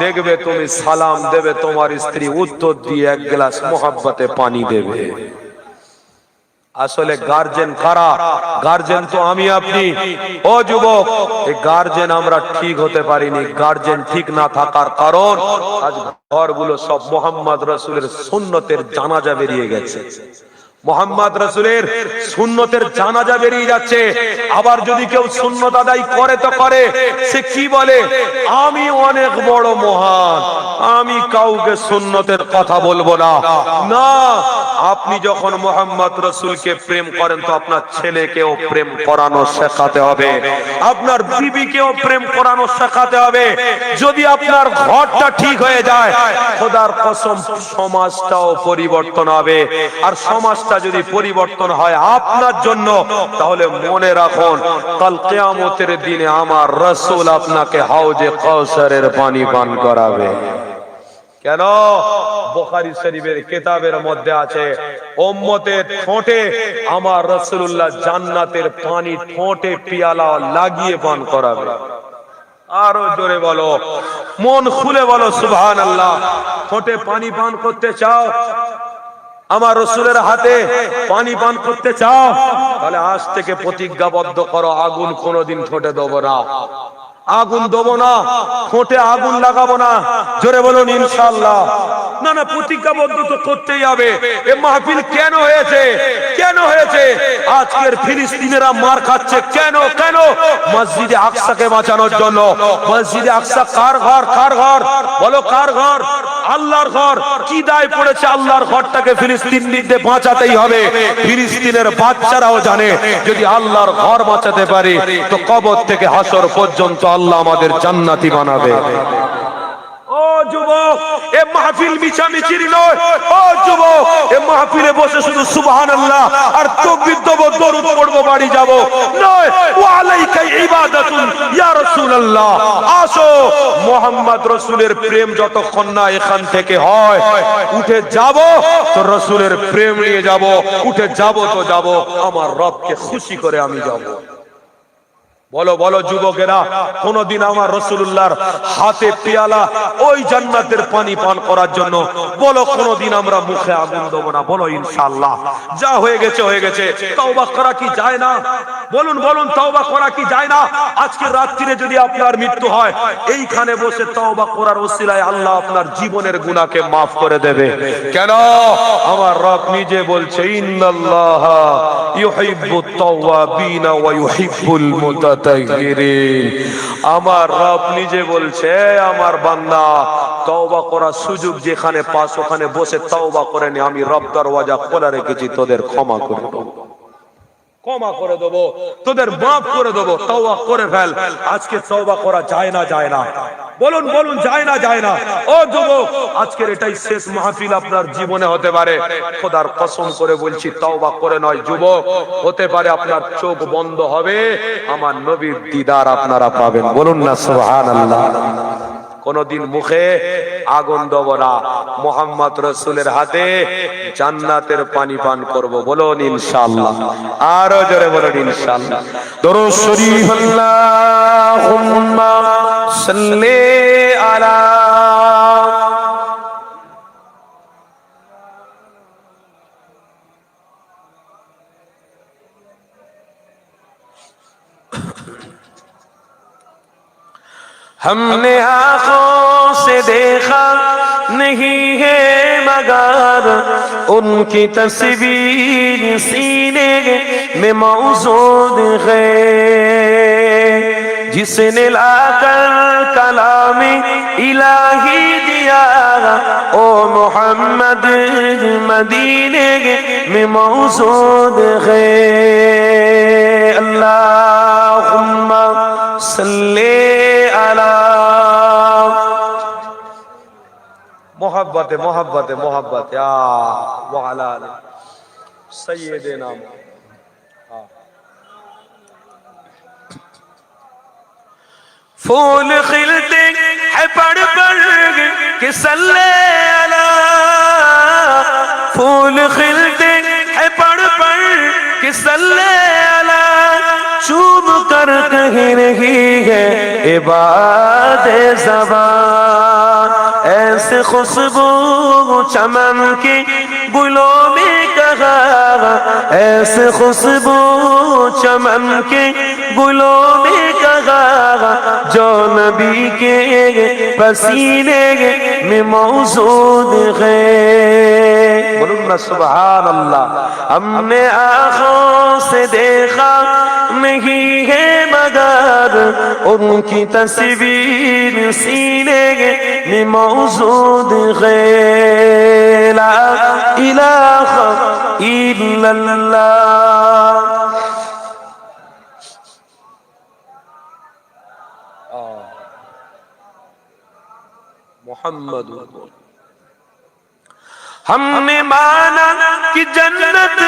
দেখবে তুমি সালাম দেবে, তোমার স্ত্রী উত্তর দিয়ে 1 গ্লাস মোহাব্বতে পানি দেবে। আসলে গার্জেন কারা? গার্জেন তো আমি আপনি। ও যুবক, এই গার্জেন আমরা ঠিক হতে পারিনি। গার্জেন ঠিক না থাকার কারণ আজ ঘরগুলো সব মুহাম্মদ রাসূলের সুন্নতের জানাজা বেরিয়ে গেছে। মুহাম্মদ রাসূলের সুন্নতের জানাজা বেরিয়ে যাচ্ছে। আবার যদি কেউ সুন্নত আদায় করে তো করে, সে কি বলে? আমি অনেক বড় মহান, আমি কাউকে সুন্নতের কথা বলবো না। না, আপনি যখন মুহাম্মদ রাসূলকে প্রেম করেন, তো আপনার ছেলেকেও প্রেম করানো শেখাতে হবে, আপনার বিবিকেও প্রেম করানো শেখাতে হবে। যদি আপনার ঘরটা ঠিক হয়ে যায়, খোদার কসম সমাজটাও পরিবর্তন হবে। আর সমাজটা যদি পরিবর্তন হয় আপনার জন্য, তাহলে মনে রাখুন, কাল কিয়ামতের দিনে আমার রাসূল আপনাকে হাউজে কাউসারের পানি পান করাবে। কেন? বুখারী শরীফের কিতাবের মধ্যে আছে, উম্মতের ঠোঁটে আমার রাসূলুল্লাহ জান্নাতের পানি ঠোঁটে পিয়ালা লাগিয়ে পান করাবে। আরো জোরে বলো, মন খুলে বলো সুবহানাল্লাহ। ঠোঁটে পানি পান করতে চাও? আমার রাসূলের হাতে পানি পান করতে চাও? তাহলে আজ থেকে প্রতিজ্ঞাবদ্ধ করো, আগুন কোনোদিন ঠোঁটে দেবো না, আগুন দেবো না, ঠোঁটে আগুন লাগাবো না। জোরে বলুন ইনশাআল্লাহ। না না, প্রতিজ্ঞাবদ্ধ তো করতেই হবে। এ মাহফিল কেন হয়েছে? কেন হয়েছে? আজকের ফিলিস্তিনিরা মার খাচ্ছে কেন? কেন? মসজিদে আকসাকে বাঁচানোর জন্য। মসজিদে আকসা কার ঘর? কার ঘর? বলো কার ঘর? আল্লাহর ঘর। কি দায় পড়েছে? আল্লাহর ঘরটাকে ফিলিস্তিনিদের বাঁচাতেই হবে। ফিলিস্তিনের বাচ্চারাও জানে, যদি আল্লাহর ঘর বাঁচাতে পারি, তো কবর থেকে হাসর পর্যন্ত আল্লাহ আমাদের জান্নাতি বানাবে। ও যুবক, এ মাহফিল মিছামিছির নয়। ও যুবক, এ মাহফিলে বসে শুধু সুবহানাল্লাহ আর তাকবীর দেব, দরুদ পড়ব, বাড়ি যাব নয়। ওয়া আলাইকা ইবাদাতুন ইয়া রাসূলুল্লাহ। আসো, মুহাম্মদ রাসূলের প্রেম যতক্ষণ না এখান থেকে হয়, উঠে যাব তো রাসূলের প্রেম নিয়ে যাব, উঠে যাব তো যাব আমার রবকে খুশি করে আমি যাব। বলো বলো যুবকেরা, কোনদিন আমার রাসূলুল্লাহর হাতে পেয়ালা ওই জান্নাতের পানি পান করার জন্য বলো কোনদিন আমরা মুখে আগুন দেব না? বলো ইনশাআল্লাহ। যা হয়ে গেছে হয়ে গেছে, তওবা করা কি যায় না? বলুন বলুন, তওবা করা কি যায় না? আজকে রাত্রিরে যদি আপনার মৃত্যু হয়, এইখানে বসে তওবা করার ওসিলায় আল্লাহ আপনার জীবনের গুনাহকে maaf করে দেবে। কেন? আমার রব নিজে বলছে, ইন্নাল্লাহা ইউহিব্বুত তাওয়াবিনা ওয়া ইউহিব্বুল মুতাতাহহিরিন। আমার রব নিজে বলছে, আমার বান্দা তওবা করার সুযোগ যেখানে পাস ওখানে বসে তওবা করে নে, আমি রব দরওয়াজা খোলা রেখেছি, তোদের ক্ষমা করে দেবো, ক্ষমা করে দেবো, তোদের মাফ করে দেবো, তওবা করে ফেল। আজকে তওবা করা যায় না? যায় না? বলুন বলুন, যায় না? যায় না? ও যুবক, আজকের এটাই শেষ মাহফিল আপনার জীবনে হতে পারে। খোদার কসম করে বলছি, তওবা করে নয় যুবক, হতে পারে আপনার চোখ বন্ধ হবে, আমার নবীর দিদার আপনারা পাবেন। বলুন না সুবহানাল্লাহ। কোনদিন মুখে আগুন দেব না, মুহাম্মদ রাসূলের হাতে জান্নাতের পানি পান করব। বলুন ইনশাআল্লাহ। আরো জোরে বলুন ইনশাআল্লাহ। দরুদ শরীফ, আল্লাহুম্মা সাল্লি আলা हमने आंखों से देखा नहीं है मगर उनकी तस्वीर सीने में मौजूद है। जिसने लाकर कलाम इलाही दिया ओ मोहम्मद मदीने में मौजूद है। अल्लाहुम्मा सल्ले मोहब्बत मोहब्बत मोहब्बत या वाला सैयदना। फूल खिलते हैं पड़ पड़ के सल्ले अला, फूल खिलते हैं पड़ पड़ के सल्ले अला, चूम कर कहीं नहीं है इबादे ज़बान, ऐसे खुशबू चमन के गुलों में कहा, ऐसे खुशबू चमन के गुलों में कहा, जो नबी के पसीने में मौजूद है। बोलो ना सुभान अल्लाह। हमने आँखों से देखा नहीं है मगर उनकी तस्वीर सीने में मौजूद है। ला इलाहा इल्लल्लाह। मोहम्मद। हमने माना कि जन्नत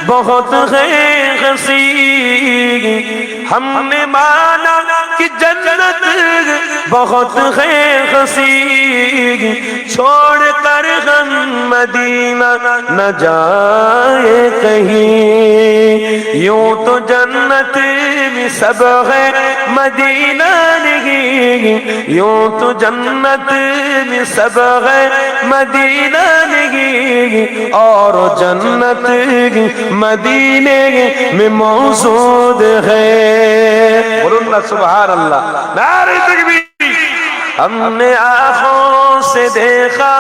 बहुत है हसी, हमने माना कि जन्नत बहुत है हसी, छोड़ कर हम मदीना न जाए कहीं, यूं तो जन्नत में सब है मदीना नहीं, यूं तो जन्नत में सब है मदीना नहीं, और जन्नत मदीने में मौजूद है। बोलो ना सुभान अल्लाह। नारे तकबीर। हमने आँखों से देखा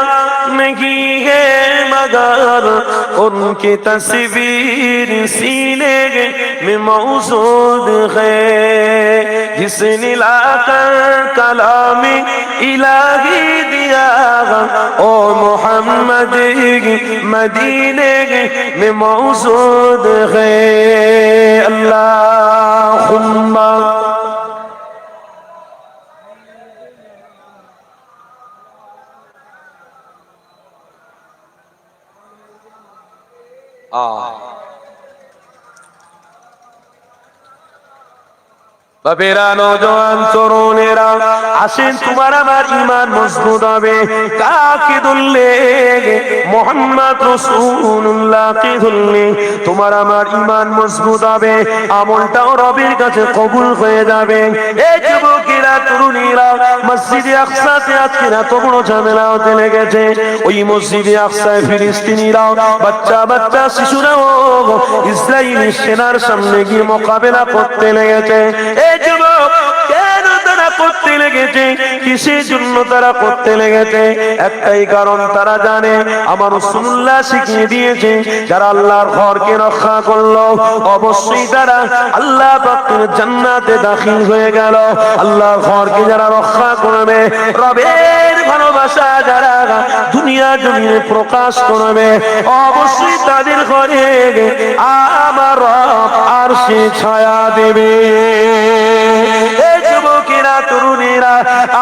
नहीं है मगर उनकी तस्वीर सीने में मौजूद है। जिसने लाकर कलाम इलाही दिया ओ मोहम्मद मदीने में मौजूद है। अल्लाहुम्मा বাবেরা নওজোয়ান তরুণেরা আসেন তোমার আমার ঈমান মজবুত হবে। কাকে ধরলে? মুহাম্মদ রাসূলুল্লাহকে ধরলে তোমার আমার ঈমান মজবুত হবে, আমলটাও রবের কাছে কবুল হয়ে যাবে। এই যুবকেরা, তরুণীরা, মসজিদে আকসাতে আজকে এত বড় ঝামেলা হতে লেগেছে। ওই মসজিদে আকসায় ফিলিস্তিনিরা বাচ্চা বাচ্চা শিশুরাও ইসরায়েলি সেনার সামনে গিয়ে মোকাবেলা করতে লেগেছে। এই যুবক, কেন তারা করতে লেগেছে? কিসের জন্য তারা করতে লেগেছে? একটাই কারণ, তারা জানে আমার রাসূলুল্লাহ শিখিয়ে দিয়েছে যারা আল্লাহর ঘরকে রক্ষা করলো অবশ্যই তারা আল্লাহ পাকের জান্নাতে দাখিল হয়ে গেল। আল্লাহর ঘরকে যারা রক্ষা করবে, রবের ভালোবাসা যারা দুনিয়া জমিনে প্রকাশ করবে, অবশ্যই তাদের ঘরে আমার রব আরশে ছায়া দেবে। এই যুবকেরা, তরুণীরা,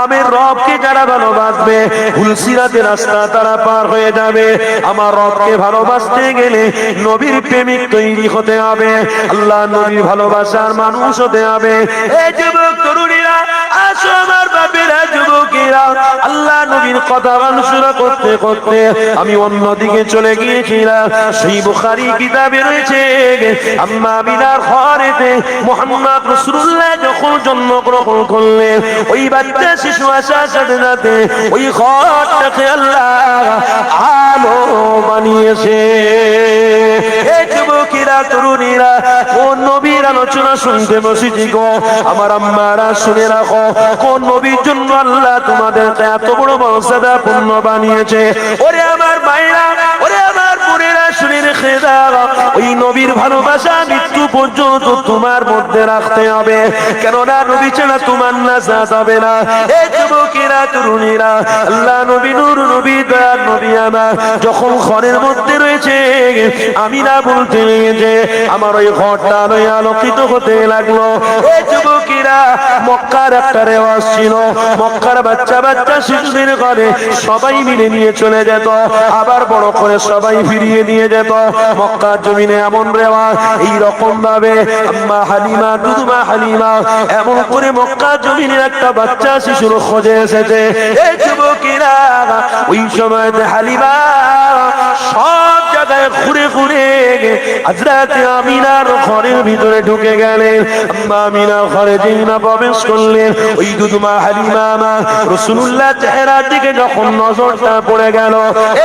আমার রবকে যারা ভালোবাসবে হুলসিরাতের রাস্তা তারা পার হয়ে যাবে। আমার রবকে ভালোবাসতে গেলে নবীর প্রেমিক তৈরি হতে হবে, আল্লাহ নবীর ভালোবাসার মানুষ হতে হবে। এই যুবক তরুণীরা, আসো আমার বাপেরা, যুবকেরা, আল্লাহ নবীর কথা অনুসরণ করতে করতে আমি অন্যদিকে চলে গিয়েছিলাম। সেই বুখারী কিতাবে রয়েছে, আম্মা আমিনার ঘরেতে মুহাম্মদ রাসূলুল্লাহ যখন জন্মগ্রহণ করলেন, ওই বাচ্চা শিশু আসার সাথে সাথে ওই ঘরটাকে আল্লাহ আলো বানিয়েছে। এই যুবকেরা, তরুণীরা, কোন নবীর আলোচনা শুনতে বসেছি গো আমার আম্মারা, শুনে রাখো, কোন নবীর জন্য আল্লাহ তোমাদেরকে এত বড় মর্যাদা পূর্ণ বানিয়েছে। ওরে আমার মায়েরা, ওরে আমার বোনেরা, শুনে রেখে দাও, ওই নবীর ভালোবাসা মৃত্যু পর্যন্ত তোমার মধ্যে রাখতে হবে, কেননা নবী ছাড়া তোমার নাজাত হবে না। এই যুবকেরা, তরুণীরা, আল্লাহ নবী, নূর নবী, দয়ার নবী আমার যখন ঘরের মধ্যে রয়েছে, আমি না বলতে লেগেছে আমার ওই ঘরটা আলোয় আলোকিত হতে লাগলো। এই যুবকেরা, মক্কার একটা রেওয়াজ ছিল, মক্কার বাচ্চা বাচ্চা শিশুদের ঘরে সবাই মিলে নিয়ে চলে যেত, আবার বড় করে সবাই ফিরিয়ে নিয়ে যেত। মক্কার জমিনে এমন রেওয়াজ, এই রকম ভাবে আম্মা হালিমা, দুধমা হালিমা এমন করে মক্কার জমিনে একটা বাচ্চা শিশুর খোঁজে এসেছে। এই যুবকেরা, ওই সময় হালিমা সব জায়গায় ঘুরে ঘুরে হযরত আমিনার ঘরের ভিতরে ঢুকে গেলেন। আম্মা আমিনা ঘরে যেই না প্রবেশ করলেন, ওই দুধমা হালিমা রাসূলুল্লাহ চেহারার দিকে যখন নজরটা পড়ে গেল,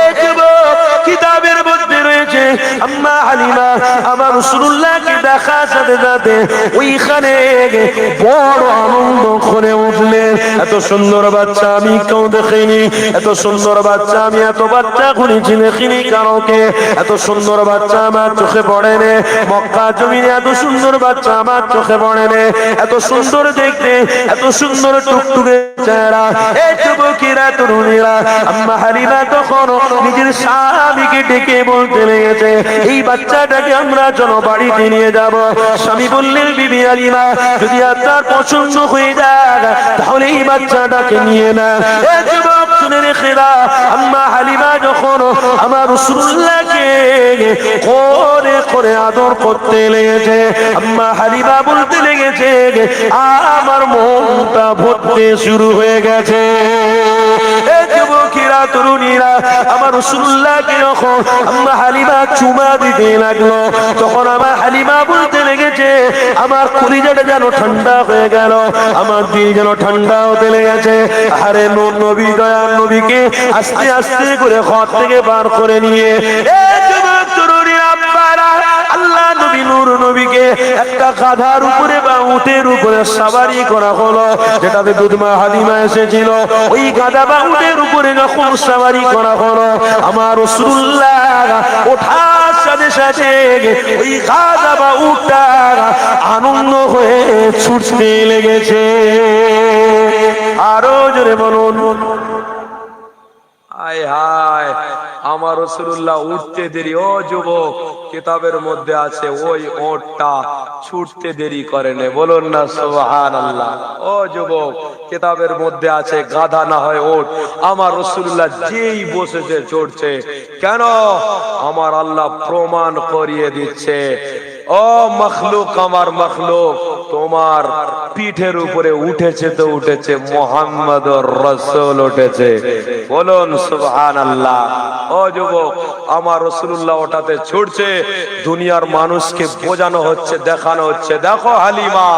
এই যুবক, কিতাবের মধ্যে রয়েছে আম্মা হালিমা আমার রাসূলুল্লাহকে দেখার সাথে সাথে ওইখানে বড় আনন্দ করে উঠলেন। এত সুন্দর বাচ্চা আমি কেউ দেখিনি, এত সুন্দর বাচ্চা আমি এত বাচ্চা খুঁজেছি দেখিনি কারোকে, এত সুন্দর বাচ্চা আমার চোখে পড়ে নে। মক্কা জমিনে এত সুন্দর বাচ্চা আমার চোখে পড়ে নে, এত সুন্দর দেখতে, এত সুন্দর টুকটুকে চেহারা। এই যুবকেরা, তরুণীরা, আম্মা হালিমা তখন নিজের স্বামীকে ডেকে বলতে লেগেছে, এই বাচ্চাটাকে আমরা চলো বাড়িতে নিয়ে যাব। স্বামী বললেন, বিবি হালিমা, যদি আপনার পছন্দ হয়ে যায় তাহলে এই বাচ্চাটাকে নিয়ে না। এই যুবক, শুনে রেখে দাও, আম্মা হালিমা যখন আমার রাসূলুল্লাহকে করে করে আদর করতে লেগেছে, আম্মা হালিমা বলতে লেগেছে, আমার মনটা ভরতে শুরু হয়ে গেছে। এই যুবকেরা, তরুণীরা, আমার রাসূলুল্লাহকে যখন আম্মা হালিমা চুমা দিতে লাগলো, তখন আমার হালিমা বলতে লেগেছে, আমার কলিজাটা যেন ঠান্ডা হয়ে গেল, আমার দিল যেন ঠান্ডা হতে লেগেছে। আরে নূর নবী, দয়ার নবীকে আস্তে আস্তে করে ঘর থেকে বার করে নিয়ে এই যুবক তরুণীরা, আব্বারা, আল্লাহ নবী নূর নবীকে একটা গাধার উপরে বা উটের উপরে সাবারি করা হলো, যেটাতে দুধমা হালিমা এসেছিল। ওই গাধা বা উটের উপরে যখন সাবারি করা হলো, আমার রাসূলুল্লাহ ওঠার সাথে সাথে ওই গাধা বা উটটা আনন্দ হয়ে ছুটতে লেগেছে। আরো জোরে বলুন, হায় হায়, আমার রাসূলুল্লাহ উঠতে দেরি। ও যুবক, কিতাবের মধ্যে আছে ওই ওটটা ছুটতে দেরি করে না, বলুন না সুবহানাল্লাহ। ও যুবক, কিতাবের মধ্যে আছে গাধা না হয় ওট, আমার রাসূলুল্লাহ যেই বসেছে চড়ছে। কেন? আমার আল্লাহ প্রমাণ করিয়ে দিচ্ছে, ও মখলুক, আমার মখলুক, তোমার পিঠের উপরে উঠেছে তো উঠেছে, মুহাম্মাদুর রাসূল উঠেছে, বলুন সুবহানাল্লাহ। ও যুবক, আমার রাসূলুল্লাহ ওটাতে ছুটছে, দুনিয়ার মানুষকে বোঝানো হচ্ছে, দেখানো হচ্ছে, দেখো হালিমা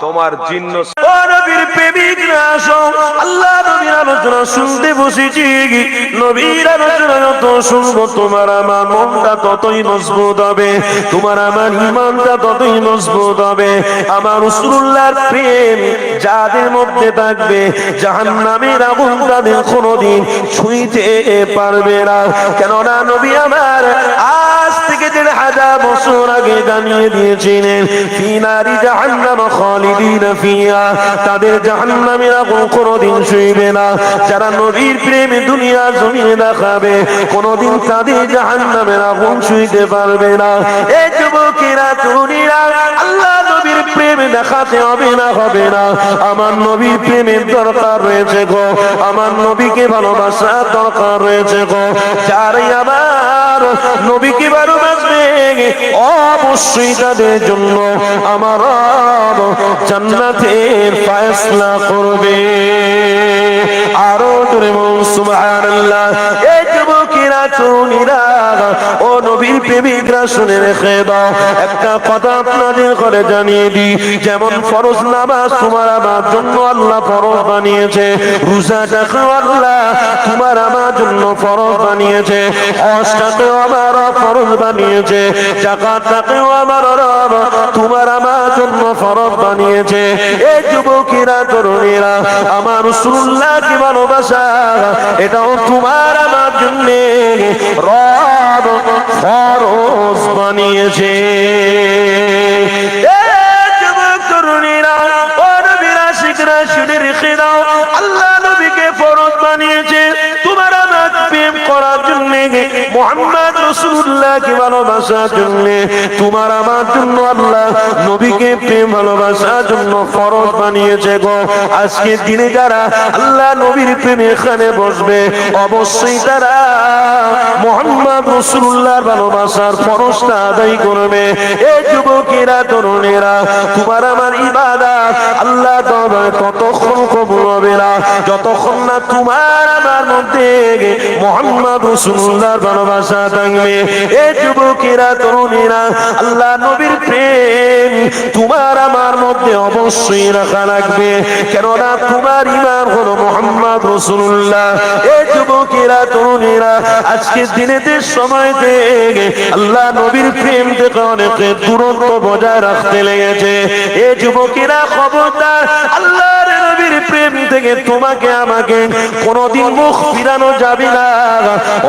তোমার জিন্ন। ও নবীর প্রেমিকরা আসো, আল্লাহ নবীর আলোচনা শুনতে বসেছি। নবীর আলোচনা যত শুনবো তোমার আমার মনটা ততই মজবুত হবে, তোমার আমার ঈমানটা ততই মজবুত হবে। আমার রাসূলুল্লাহর প্রেম যাদের মধ্যে থাকবে, জাহান্নামের আগুন তাদের কোনোদিন ছুঁইতে পারবে না। কেননা নবী আমার আজ থেকে ১,৫০০ বছর আগে জানিয়ে দিয়েছিলেন, ফি নারি জাহান্নাম খালিদিনা ফিহা, তাদের জাহান্নামের আগুন কোনোদিন ছুঁইবে না। যারা নবীর প্রেমে দুনিয়া জমিনে দেখাবে, কোনোদিন তাদের জাহান্নামের আগুন ছুঁইতে পারবে না। এই যুবকেরা তরুণীরা, আল্লাহ নবীর প্রেমে দেখাতে হবে না, হবে না। আমার নবীর প্রেমের দরকার রয়েছে গো, আমার নবীকে ভালোবাসার দরকার রয়েছে গো। যারাই আমার নবীকে ভালোবাসবে, অবশ্যই তাদের জন্য আমার রব জান্নাতের ফয়সালা করবে। আরো জোরে বলুন সুবহানাল্লাহ। এই যুবকেরা তরুণীরা, ও নবীর প্রেমিকরা, শুনে রেখে দাও, একটা কথা আপনাদের ঘরে জানিয়ে দিই। যেমন ফরজ নামাজ তোমার আমার জন্য আল্লাহ ফরজ বানিয়েছে, রোজাটাকেও আল্লাহ তোমার আমার জন্য ফরজ বানিয়েছে, হজটাকেও আমার ফরজ বানিয়েছে, যাকাতটাকেও আমার রব তোমার আমার জন্য ফরজ বানিয়েছে। এই যুবকেরা তরুণীরা, আমার রাসূলুল্লাহকে ভালোবাসা, এটাও তোমার আমার জন্য রব ফরজ বানিয়েছে। আল্লাহ নবীকে ফরজ বানিয়েছে তোমার আমার প্রেম করার জন্য, মুহাম্মদ রাসূলুল্লাহকে ভালোবাসার জন্য, তোমার আমার জন্য আল্লাহ নবীকে প্রেম ভালোবাসার জন্য ফরজ বানিয়েছে গো। আজকের দিনে যারা আল্লাহ নবীর প্রেমে এখানে বসবে, অবশ্যই তারা মুহাম্মদ রাসূলুল্লাহর ভালোবাসার ফরজটা আদায় করবে। এই যুবকেরা তরুণেরা, তোমার আমার ইবাদত আল্লাহ দরবারে ততক্ষণ কবুল হবে না যতক্ষণ না তোমার আমার মধ্যে মুহাম্মদ রাসূলুল্লাহর ভালোবাসা থাকবে। এই যুবকেরা তরুণীরা, আল্লাহ নবীর প্রেম তোমার আমার মধ্যে অবশ্যই রাখা লাগবে, কেননা তোমার ঈমান হলো মুহাম্মদ রাসূলুল্লাহ। এই যুবকেরা তরুণীরা, আজকের দিনেতে সময়তে আল্লাহ নবীর প্রেম থেকে অনেকে দূরত্ব বজায় রাখতে লেগেছে। এই যুবকেরা খবরদার, আল্লাহর নবীর প্রেম থেকে তোমাকে আমাকে কোনোদিন মুখ ফিরানো যাবে না।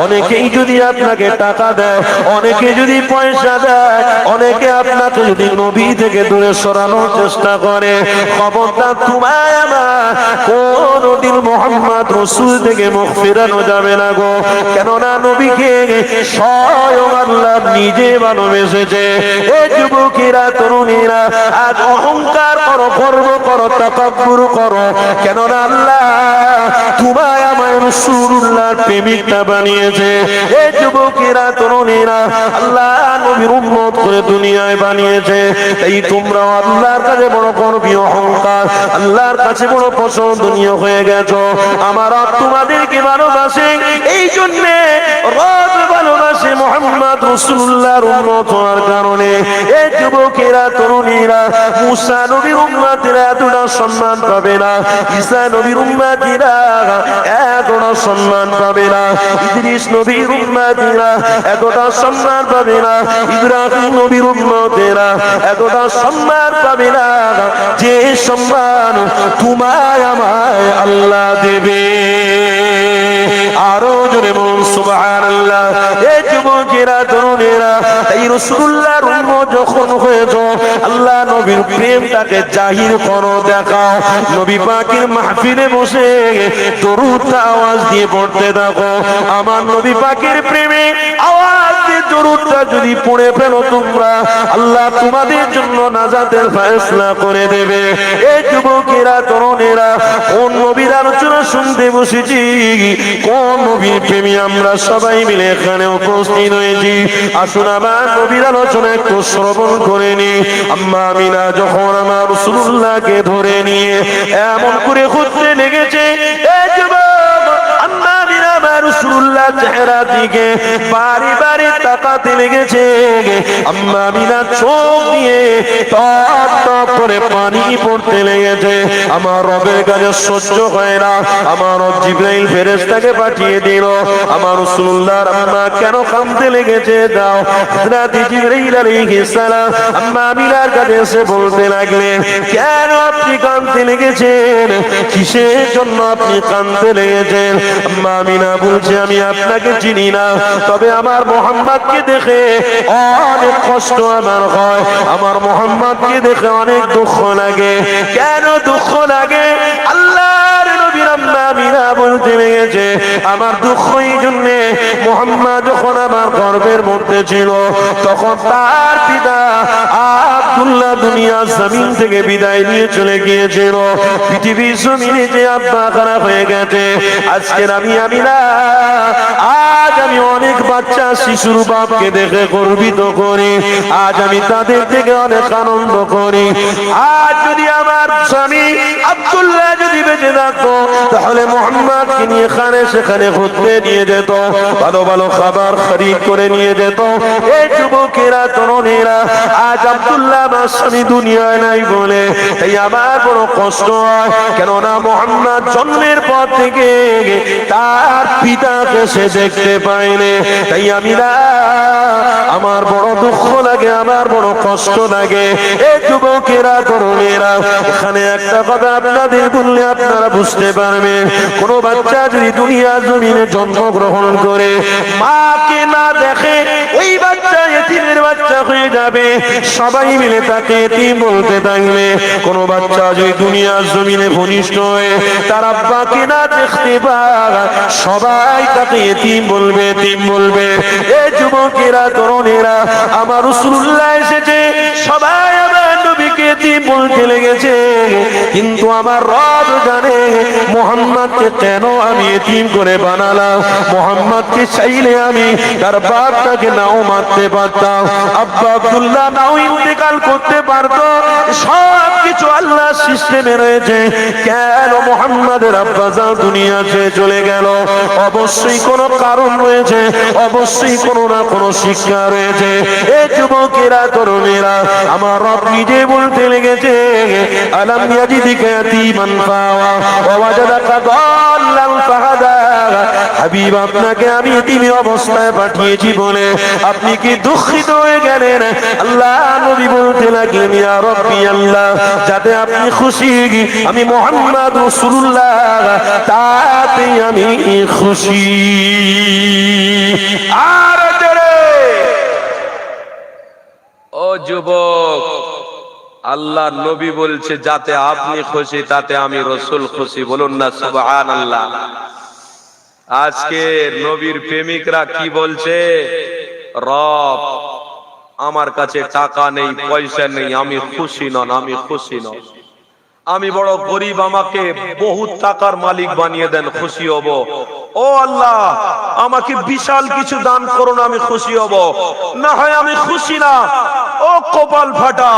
অনেকেই যদি আপনাকে টাকা দেয়, অনেকে যদি পয়সা দেয়, অনেকে আপনাকে যদি নবী থেকে দূরে সরানোর চেষ্টা করে, খবরদার তোমায় আমার কোনদিন মুহাম্মদ রাসূল থেকে মুখ ফিরানো যাবে না গো। কেননা নবীকে স্বয়ং আল্লাহ নিজে ভালোবেসেছে। এই যুবকেরা তরুণীরা, আজ অহংকার করো, গর্ব করো, তাকাব্বুর করো, কেননা আল্লাহ তোমায় আমার রাসূলুল্লাহর প্রেমিকটা বানিয়েছে। এই যুবকেরা তরুণীরা, আল্লাহ নবীর উম্মত করে দুনিয়ায় বানিয়েছে, তাই তোমরা আল্লাহর কাছে বড় গর্বী, অহংকার আল্লাহর কাছে বড় পছন্দনীয় হয়ে গেছো। আমার রব তোমাদেরকে ভালোবাসে, এই জন্যে রব ভালোবাসে মুহাম্মদ রাসূলুল্লাহর উম্মত হওয়ার কারণে। এই যুবকেরা তরুণীরা, মুসা নবীর উম্মতেরা এতটা সম্মান পাবে না, ঈসা নবীর উম্মতেরা এতটা সম্মান পাবে না, ইদ্রিস নবীর উম্মতেরা এতটা সম্মান পাবে না, ইব্রাহিম নবীর উম্মতেরা এতটা সম্মান পাবে না, যে সম্মান তোমায় আমায় আল্লাহ দেবে। আরো জোরে বলুন সুবহানাল্লাহ। এই যুবকেরা তরুণেরা, এই রাসূলুল্লাহর উম্মত যখন হয়েছো, আল্লাহ নবীর প্রেমটাকে জাহির করো, দেখাও। নবী পাকের মাহফিলে বসে দরুদটা আওয়াজ দিয়ে পড়তে থাকো। আমার নবী পাকের প্রেমে আওয়াজ দিয়ে দরুদটা যদি পড়ে ফেলো তোমরা, আল্লাহ তোমাদের জন্য নাজাতের ফয়সালা করে দেবে। এই যুবকেরা তরুণেরা, কোন নবীর আলোচনা শুনতে বসেছি, কোন নবীর প্রেমে আমরা সবাই মিলে এখানে উপস্থিত হয়েছি, আসুন আমার নবীর আলোচনা একটু শ্রবণ করে নি। আম্মা আমিনা যখন আমার রাসূলুল্লাহকে ধরে নিয়ে এমন করে খুঁজতে লেগেছে, এ যুবক, আম্মা আমিনা আমার রাসূলুল্লাহ চেহারা দিকে বারে বারে তাকাতে লেগেছে। আম্মা আমিনা চোখ দিয়ে টপ টপ করে পানি পড়তে লেগেছে। আমার রবের কাছে সহ্য হয় না, আমার রব জিবরাইল ফেরেশতাকে পাঠিয়ে দিল। আমার রাসূলুল্লাহর আম্মা কেন কাঁদতে লেগেছে, দাও হযরত জিবরাইল আলাইহিস সালাম আম্মা আমিনার কাছে এসে বলতে লাগলেন, কেন আপনি কাঁদতে লেগেছেন, কিসের জন্য আপনি কাঁদতে লেগেছেন? আম্মা আমিনা বলছে, আমি আপনাকে চিনি না, তবে আমার মুহাম্মদকে দেখে অনেক কষ্ট আমার হয়, আমার মুহাম্মদকে দেখে অনেক দুঃখ লাগে। কেন দুঃখ লাগে? আল্লাহর নবী আম্মা আমিনা বলতে লেগেছে, আমার দুঃখ এই জন্যে, মুহাম্মদ যখন আমার গর্ভের মধ্যে ছিল তখন তার পিতা আব্দুল্লাহ দুনিয়া জমিন থেকে বিদায় নিয়ে চলে গিয়েছিল। পৃথিবীর জমিনে যে আব্বা খারাপ হয়ে গেছে, আজকের আমি আমিনা, আজ আমি অনেক বাচ্চা শিশুর বাপকে দেখে গর্বিত করি, আজ আমি তাদের থেকে অনেক আনন্দ করি। আজ যদি আমার স্বামী আব্দুল্লাহ যদি বেঁচে থাকতো, তাহলে মুহাম্মদকে নিয়ে এখানে সেখানে ঘুরতে নিয়ে যেত, ভালো ভালো খাবার খরিদ করে নিয়ে যেত। এই যুবকেরা, তরুণেরা, আজ আব্দুল্লাহ আমার স্বামী দুনিয়ায় নাই বলে এই আমার বড় কষ্ট হয়, কেননা মুহাম্মদ জন্মের পর থেকে তার পিতাকে সে দেখতে পায়নি। তাই আমি না, আমার বড় দুঃখ লাগে, আমার বড় কষ্ট লাগে। এই যুবকেরা, তরুণেরা, এখানে একটা কথা আপনাদের বললে আপনারা বুঝতে পারবেন, কোন বাচ্চা যদি দুনিয়ার জমিনে জন্মগ্রহণ করে মাকে না দেখে, ওই বাচ্চা এতিমের বাচ্চা হয়ে যাবে, সবাই মিলে তাকে এতিম বলতে থাকবে। কোন বাচ্চা যদি দুনিয়ার জমিনে ভূমিষ্ঠ হয়ে তার আব্বাকে না দেখতে পায়, সবাই তাকে এতিম বলবে, এতিম বলবে। এই যুবকেরা, তরুণেরা, আমার রাসূলুল্লাহ এসেছে, সবাই আমার নবীকে এতিম বলতে লেগেছে, কিন্তু আমার রব জানে মুহাম্মদকে কেন আমি এতিম করে বানালাম। মুহাম্মদকে চাইলে আমি তার বাপটাকে নাও মারতে পারতাম, আব্বা আব্দুল্লাহ নাও ইন্তেকাল করতে পারতো, সব কিছু আল্লাহ সিস্টেমে রয়েছে। কেন মুহাম্মদের আব্বা জান দুনিয়া ছেড়ে চলে গেল? অবশ্যই কোনো কারণ রয়েছে, অবশ্যই কোনো না কোনো শিক্ষা রয়েছে। এই যুবকেরা, তরুণেরা, আমার রব নিজে বলতে লেগেছে, আলাম ইয়াজিদিকা ইয়াতীমান ফাওয়া ওয়া ওয়াজাদাকা দাল্লান ফাহাদা। হাবিব, আপনাকে আমি এতিমি অবস্থায় পাঠিয়েছি বলে আপনি কি দুঃখিত হয়ে গেলেন? আল্লাহ নবী বলতে লাগলেন, ইয়া রাব্বি আল্লাহ, যাতে আপনি খুশি, আমি মুহাম্মদ রাসূলুল্লাহ তাতে আমি খুশি। আর জোরে, ও যুবক, আল্লাহ নবী বলছে যাতে আপনি খুশি তাতে আমি রাসূল খুশি, বলুন না সুবহানাল্লাহ। আজকে নবীর প্রেমিকরা কি বলছে? রব, আমার কাছে টাকা নেই, পয়সা নেই, আমি খুশি নন, আমি খুশি নন, আমি বড় গরিব, আমাকে বহুত টাকার মালিক বানিয়ে দেন, খুশি হব। ও আল্লাহ, আমাকে বিশাল কিছু দান করুন, আমি খুশি হব, না হয় আমি খুশি না। ও কপাল ফাটা,